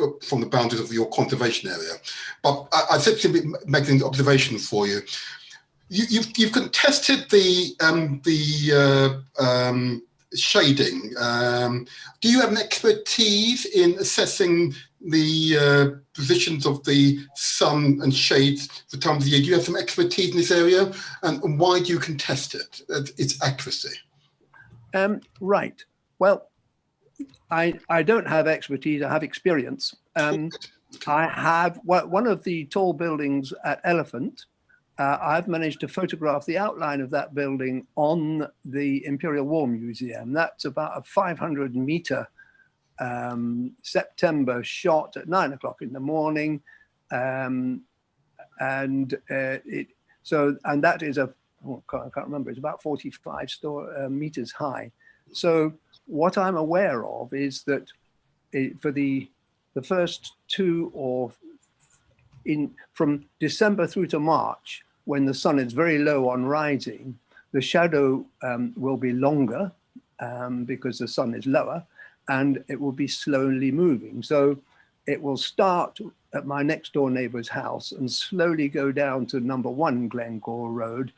boundaries of your conservation area. But I simply making an observation for you. You've contested the shading. Do you have an expertise in assessing the positions of the sun and shades for times of the year? Do you have some expertise in this area? And why do you contest it, its accuracy? Right. Well, I don't have expertise, I have experience. I have one of the tall buildings at Elephant. I've managed to photograph the outline of that building on the Imperial War Museum. That's about a 500-meter September shot at 9 o'clock in the morning. And that is I can't remember, it's about 45 meters high. So what I'm aware of is that for the first from December through to March, when the sun is very low on rising, the shadow will be longer because the sun is lower, and it will be slowly moving. So it will start at my next door neighbor's house and slowly go down to number 1 Glengall Road,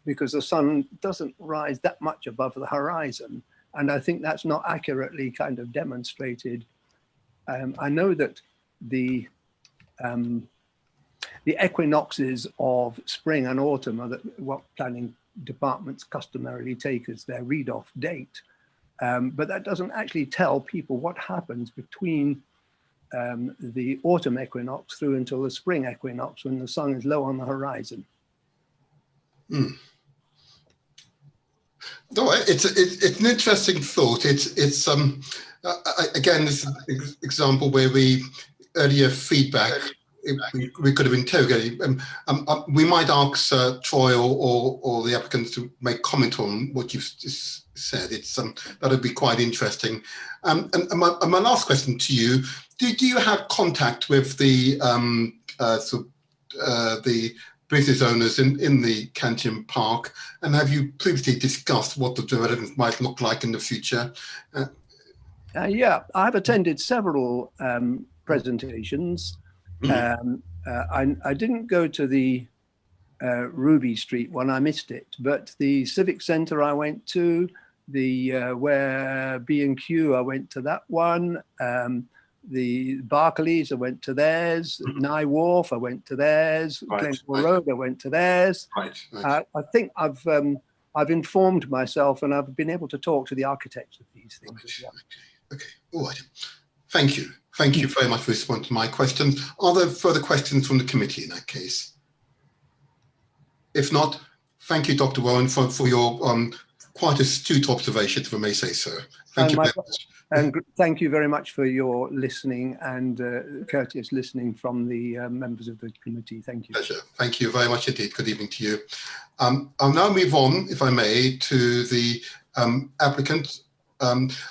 because the sun doesn't rise that much above the horizon. And I think that's not accurately kind of demonstrated. I know that the equinoxes of spring and autumn are what planning departments customarily take as their read-off date. But that doesn't actually tell people what happens between the autumn equinox through until the spring equinox, when the sun is low on the horizon. No, it's an interesting thought. It's again, this is an example where earlier feedback we could have interrogated. We might ask Troy or the applicants to make comment on what you've just said. It's that would be quite interesting. And my last question to you: Do you have contact with the business owners in the Cantian Park, and have you previously discussed what the development might look like in the future? Yeah, I've attended several presentations. I didn't go to the Ruby Street one, I missed it, but the Civic Centre I went to, where B&Q, I went to that one. The Barclays, I went to theirs. Nye Wharf, I went to theirs. Glencoe Road, I went to theirs. I think I've informed myself, and I've been able to talk to the architects of these things as well. Okay, all right. Thank you. Thank you very much for responding to my questions. Are there further questions from the committee in that case? If not, thank you, Dr. Warren, for your quite astute observations, if I may say so. Thank you very much. And thank you very much for your listening and courteous listening from the members of the committee. Thank you. Pleasure. Thank you very much indeed. Good evening to you. I'll now move on, if I may, to the applicant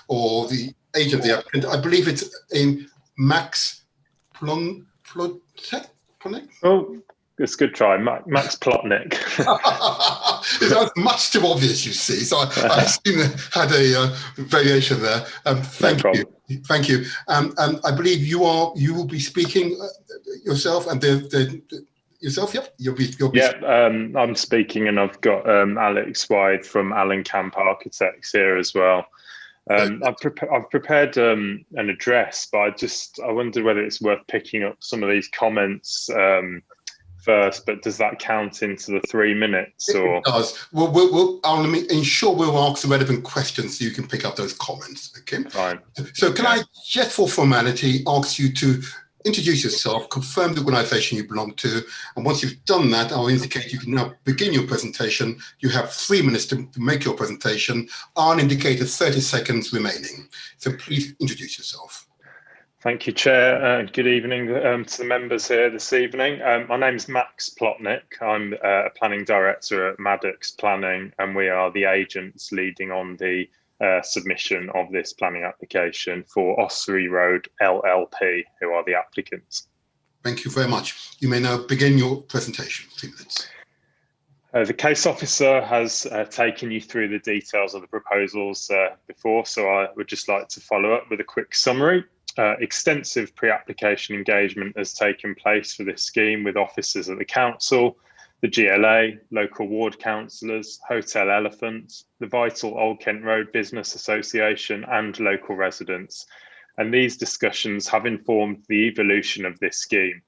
or the agent of the applicant. I believe it's in Max Plotnick. Oh, it's a good try, Max Plotnick. That's much too obvious, you see. So I assume had a variation there. Thank you. Thank you. And I believe you will be speaking yourself, and yourself. Yep. You'll be. I'm speaking, and I've got Alex Wythe from Allen Camp Architects here as well. I've prepared an address, but I wondered whether it's worth picking up some of these comments first. But does that count into the 3 minutes? Or? It does. I'll ensure we'll ask the relevant questions so you can pick up those comments. Okay. Fine. So can I, just for formality, ask you to introduce yourself, confirm the organisation you belong to, and once you've done that, I'll indicate you can now begin your presentation. You have 3 minutes to make your presentation. I'll indicate 30 seconds remaining. So please introduce yourself. Thank you, Chair. Good evening to the members here this evening. My name is Max Plotnick. I'm a planning director at Maddox Planning, and we are the agents leading on the submission of this planning application for Ossory Road LLP, who are the applicants. Thank you very much. You may now begin your presentation. 3 minutes. The case officer has taken you through the details of the proposals before, so I would just like to follow up with a quick summary. Extensive pre-application engagement has taken place for this scheme with officers at the council, the GLA, local ward councillors, Hotel Elephant, the vital Old Kent Road Business Association and local residents. and these discussions have informed the evolution of this scheme.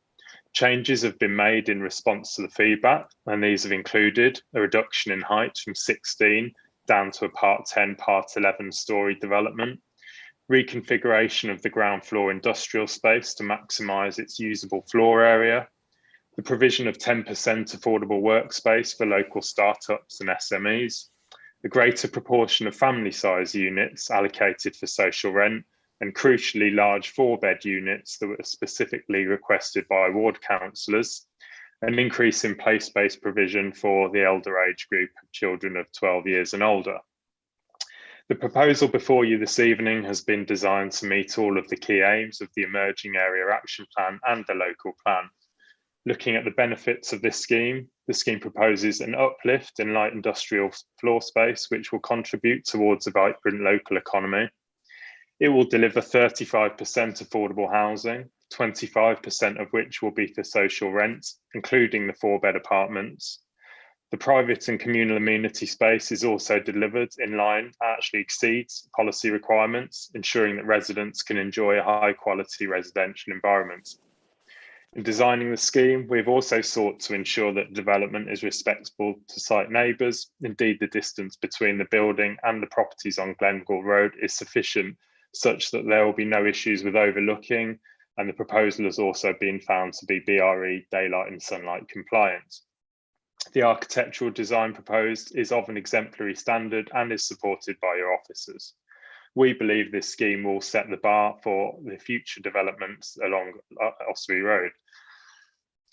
Changes have been made in response to the feedback, and these have included a reduction in height from 16 down to a Part 10, Part 11 storey development, reconfiguration of the ground floor industrial space to maximise its usable floor area, the provision of 10% affordable workspace for local startups and SMEs, a greater proportion of family size units allocated for social rent, and crucially large 4-bed units that were specifically requested by ward councillors, an increase in PLAYSPACE provision for the elder age group of children of 12 years and older. The proposal before you this evening has been designed to meet all of the key aims of the Emerging Area Action Plan and the local plan. Looking at the benefits of this scheme, the scheme proposes an uplift in light industrial floor space, which will contribute towards a vibrant local economy. It will deliver 35% affordable housing, 25% of which will be for social rent, including the 4-bed apartments. The private and communal amenity space is also delivered in line, actually exceeds policy requirements, ensuring that residents can enjoy a high quality residential environment. In designing the scheme, we've also sought to ensure that development is respectful to site neighbours. Indeed, the distance between the building and the properties on Glengall Road is sufficient, such that there will be no issues with overlooking, and the proposal has also been found to be BRE daylight and sunlight compliant. The architectural design proposed is of an exemplary standard and is supported by your officers. We believe this scheme will set the bar for the future developments along Ossory Road.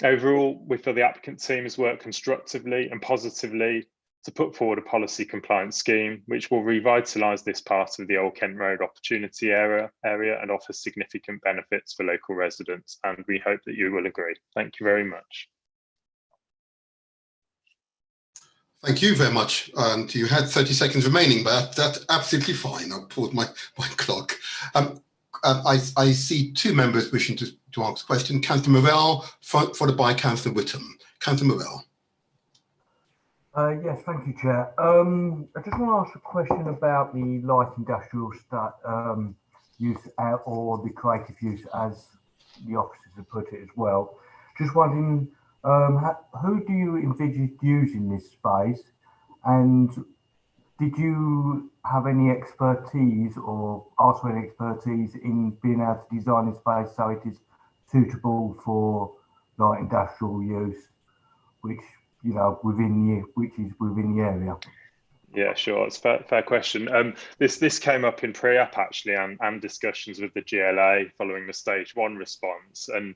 Overall, we feel the applicant team has worked constructively and positively to put forward a policy compliant scheme, which will revitalise this part of the Old Kent Road opportunity area and offer significant benefits for local residents. And we hope that you will agree. Thank you very much. Thank you very much. And you had 30 seconds remaining, but that's absolutely fine. I'll pause my clock. I see two members wishing to ask a question. Councillor Morell, followed by Councillor Whittam. Councillor Morell. Yes, thank you, Chair. I just want to ask a question about the light industrial use or the creative use, as the officers have put it as well. Just wondering, who do you envisage using this space, and did you have any expertise or ask for any expertise in being able to design this space so it is suitable for light industrial use, which is within the area? Yeah, sure. It's a fair question. This came up in pre-app actually, and discussions with the GLA following the stage 1 response. And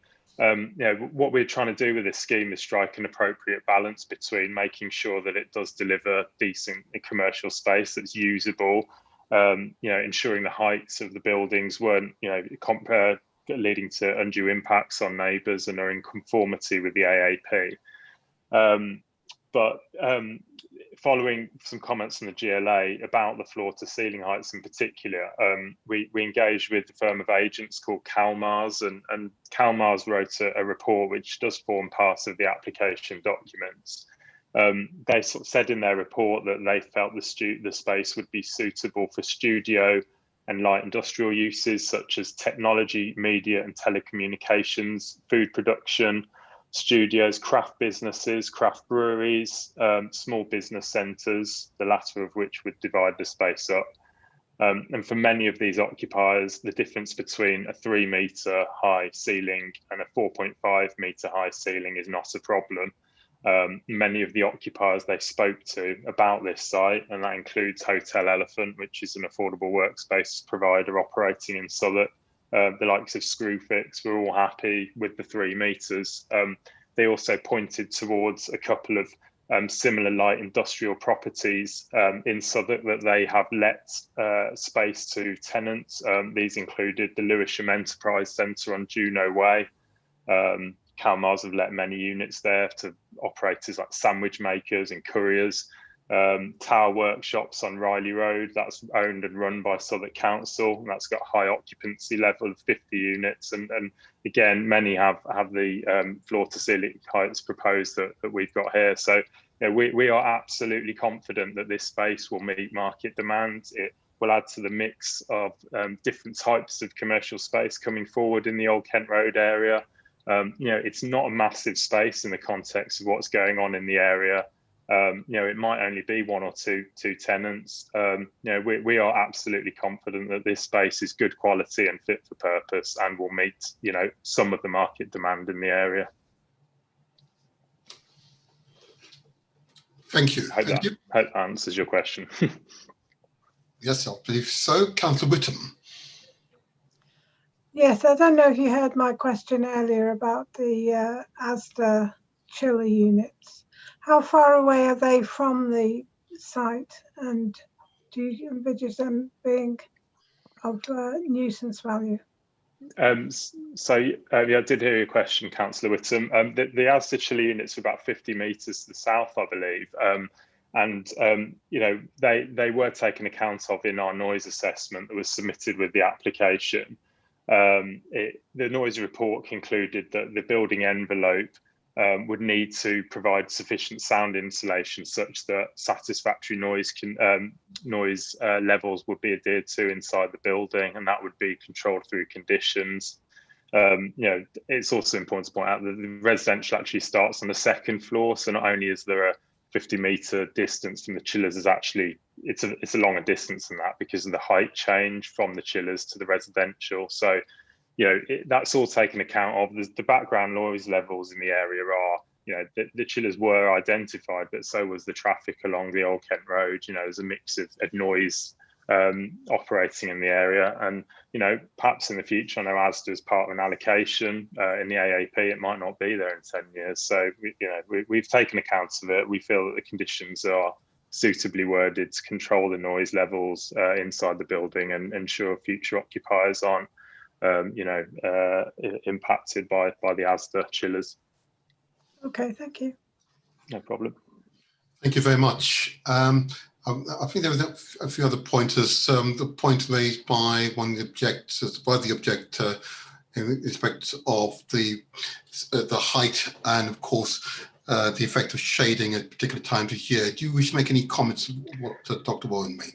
what we're trying to do with this scheme is strike an appropriate balance between making sure that it does deliver decent commercial space that's usable, ensuring the heights of the buildings weren't, leading to undue impacts on neighbours and are in conformity with the AAP. But following some comments from the GLA about the floor to ceiling heights in particular, we engaged with the firm of agents called Calmars, and Calmars wrote a report which does form part of the application documents. They sort of said in their report that they felt the space would be suitable for studio and light industrial uses such as technology, media and telecommunications, food production, studios, craft businesses, craft breweries, small business centres, the latter of which would divide the space up. And for many of these occupiers, the difference between a 3-metre high ceiling and a 4.5 metre high ceiling is not a problem. Many of the occupiers they spoke to about this site, and that includes Hotel Elephant, which is an affordable workspace provider operating in Southwark. The likes of Screwfix were all happy with the 3 metres. They also pointed towards a couple of similar light industrial properties in Southwark that they have let space to tenants. These included the Lewisham Enterprise Centre on Juno Way. Calmars have let many units there to operators like sandwich makers and couriers. Tower Workshops on Riley Road, that's owned and run by Southwark Council, and that's got high occupancy level of 50 units. And again, many have the floor to ceiling heights proposed that we've got here. So we are absolutely confident that this space will meet market demand. will add to the mix of different types of commercial space coming forward in the Old Kent Road area. It's not a massive space in the context of what's going on in the area. It might only be one or two tenants. We are absolutely confident that this space is good quality and fit for purpose and will meet, some of the market demand in the area. Thank you. Hope that answers your question. Yes, I believe so. Councillor Whittam. Yes, I don't know if you heard my question earlier about the ASDA chiller units. How far away are they from the site, and do you envisage them being of nuisance value? I did hear your question, Councillor Whittam. The ASDA chiller units are about 50 metres to the south, I believe. They were taken account of in our noise assessment that was submitted with the application. The noise report concluded that the building envelope would need to provide sufficient sound insulation such that satisfactory noise levels would be adhered to inside the building, and that would be controlled through conditions. It's also important to point out that the residential actually starts on the second floor, so not only is there a 50-metre distance from the chillers, it's a longer distance than that because of the height change from the chillers to the residential. So that's all taken account of. The background noise levels in the area are, the chillers were identified, but so was the traffic along the Old Kent Road. There's a mix of noise operating in the area, and perhaps in the future, I know ASDA is part of an allocation in the AAP, it might not be there in 10 years. So we've taken account of it. We feel that the conditions are suitably worded to control the noise levels inside the building and ensure future occupiers aren't impacted by the ASDA chillers. Okay, thank you. No problem. Thank you very much. I think there was a few other pointers. The point raised by one of the objector, in respect of the height and, of course, the effect of shading at particular times of year. Do you wish to make any comments on what Dr. Warren made?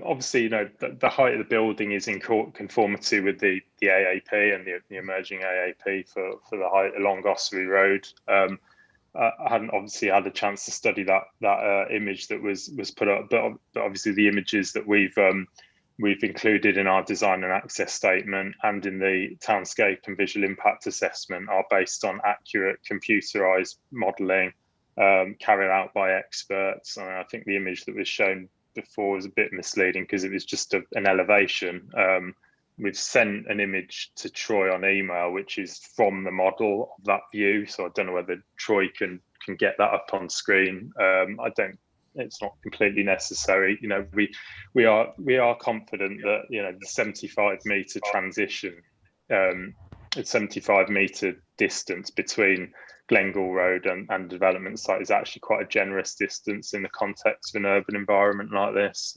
Obviously, the height of the building is in conformity with the AAP and the emerging AAP for the height along Ossory Road. I hadn't obviously had a chance to study that image that was put up, but obviously the images that we've included in our design and access statement and in the townscape and visual impact assessment are based on accurate computerized modelling carried out by experts. And I think the image that was shown before was a bit misleading because it was just an elevation. We've sent an image to Troy on email, which is from the model of that view. So I don't know whether Troy can get that up on screen. It's not completely necessary. We are confident that the 75-metre transition, a 75-metre distance between Glengall Road and development site is actually quite a generous distance in the context of an urban environment like this.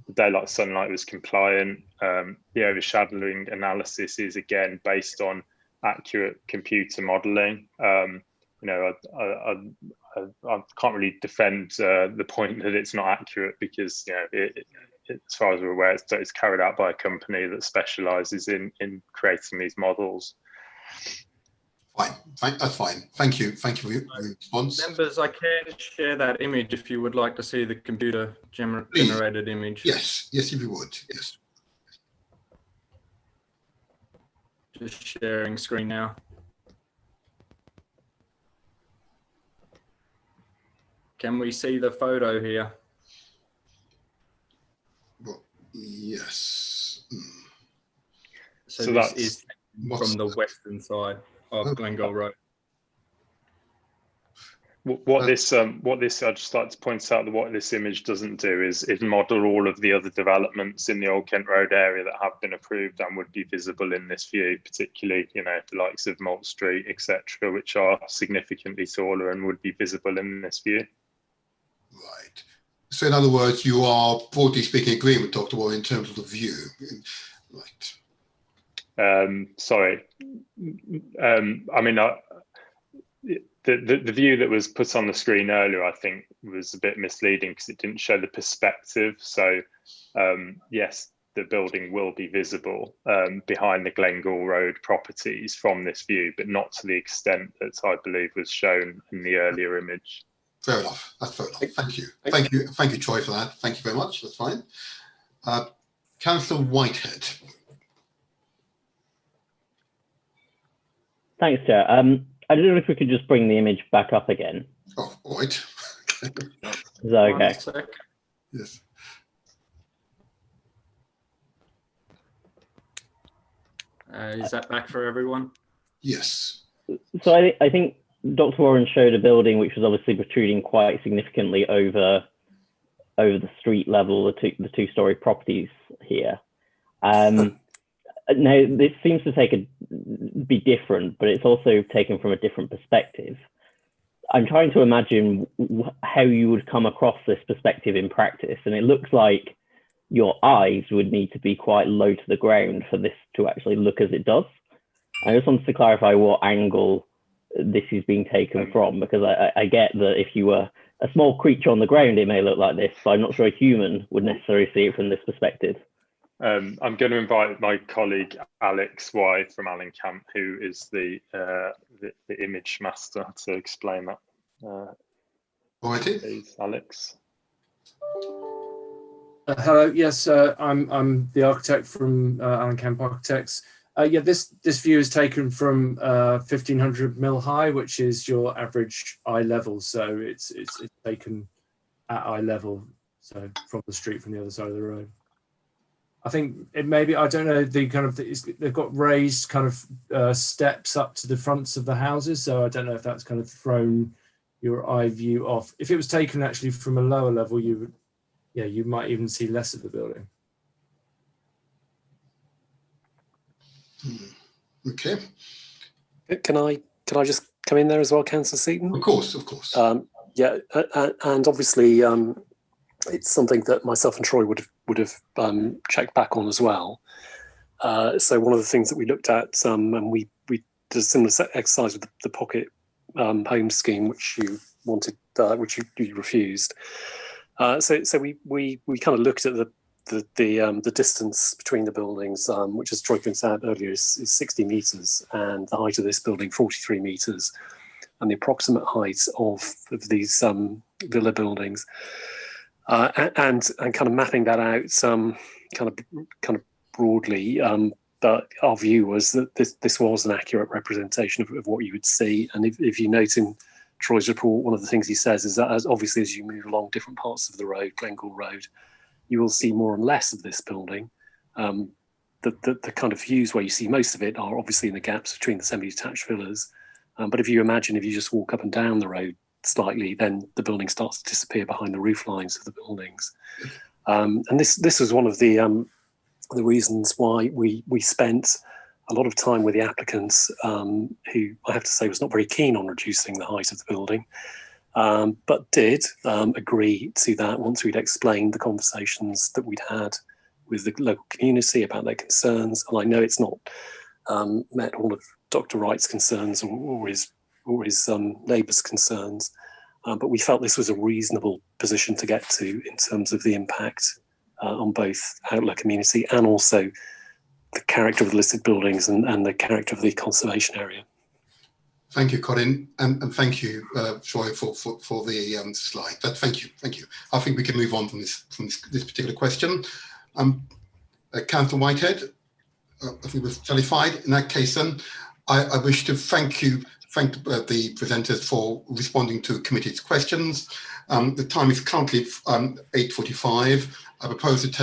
The daylight sunlight was compliant. The overshadowing analysis is again based on accurate computer modelling. I can't really defend the point that it's not accurate because as far as we're aware, it's carried out by a company that specialises in creating these models. Fine, that's fine. Thank you for your response. Members, I can share that image if you would like to see the computer generated image. Yes, if you would, yes. Just sharing screen now. Can we see the photo here? Well, yes. So this is from the western side of Glengall Road. What this I'd just like to point out that what this image doesn't do is model all of the other developments in the Old Kent Road area that have been approved and would be visible in this view, particularly the likes of Malt Street, etc., which are significantly taller and would be visible in this view. Right. So in other words, you are broadly speaking agreeing with Dr. Warren in terms of the view, right? Sorry. the view that was put on the screen earlier, I think, was a bit misleading because it didn't show the perspective. So yes, the building will be visible behind the Glengall Road properties from this view, but not to the extent that I believe was shown in the earlier image. Fair enough. That's fair enough. Thank you. Thank you. Thank you, Troy, for that. Thank you very much. That's fine. Councillor Whitehead. Thanks, Chair. I don't know if we could just bring the image back up again. Oh, all right. Is that okay? Yes. Is that back for everyone? Yes. So I think Dr. Warren showed a building which was obviously protruding quite significantly over the street level, the two-story properties here. Now, this seems to be different, but it's also taken from a different perspective. I'm trying to imagine how you would come across this perspective in practice, and it looks like your eyes would need to be quite low to the ground for this to actually look as it does. I just wanted to clarify what angle this is being taken from, because I get that if you were a small creature on the ground, it may look like this, but I'm not sure a human would necessarily see it from this perspective. I'm going to invite my colleague Alex Y from Allen Camp, who is the image master, to explain that. Please, Alex. Hello. Yes, I'm the architect from Allen Camp Architects. Yeah, this view is taken from 1500 mil high, which is your average eye level. So it's taken at eye level, so from the street, from the other side of the road. I think it may be, I don't know, they've got raised kind of steps up to the fronts of the houses. So I don't know if that's kind of thrown your eye view off. If it was taken actually from a lower level, you might even see less of the building. Okay. Can I just come in there as well, Councillor Seaton? Of course, of course. Yeah, and obviously it's something that myself and Troy would have checked back on as well. So one of the things that we looked at, and we did a similar exercise with the pocket home scheme, which you wanted, which you refused. So we kind of looked at the distance between the buildings, which, as Troy pointed out earlier, is 60 metres, and the height of this building 43 metres, and the approximate height of these villa buildings, and kind of mapping that out kind of broadly. But our view was that this was an accurate representation of what you would see. And if you note in Troy's report, one of the things he says is that obviously as you move along different parts of the road, Glengall Road, you will see more and less of this building. The kind of views where you see most of it are obviously in the gaps between the semi-detached villas. But if you imagine, if you just walk up and down the road slightly, then the building starts to disappear behind the roof lines of the buildings. And this was one of the reasons why we spent a lot of time with the applicants, who I have to say was not very keen on reducing the height of the building, but did agree to that once we'd explained the conversations that we'd had with the local community about their concerns. And I know it's not met all of Dr. Wright's concerns or his neighbours' concerns, but we felt this was a reasonable position to get to in terms of the impact on both outlet community and also the character of the listed buildings and the character of the conservation area. Thank you, Colin, and thank you, Troy, for the slide. But thank you. I think we can move on from this particular question. Councillor Whitehead, I think we're satisfied. In that case, then, I wish to thank the presenters for responding to committee's questions. The time is currently 8:45. I propose to take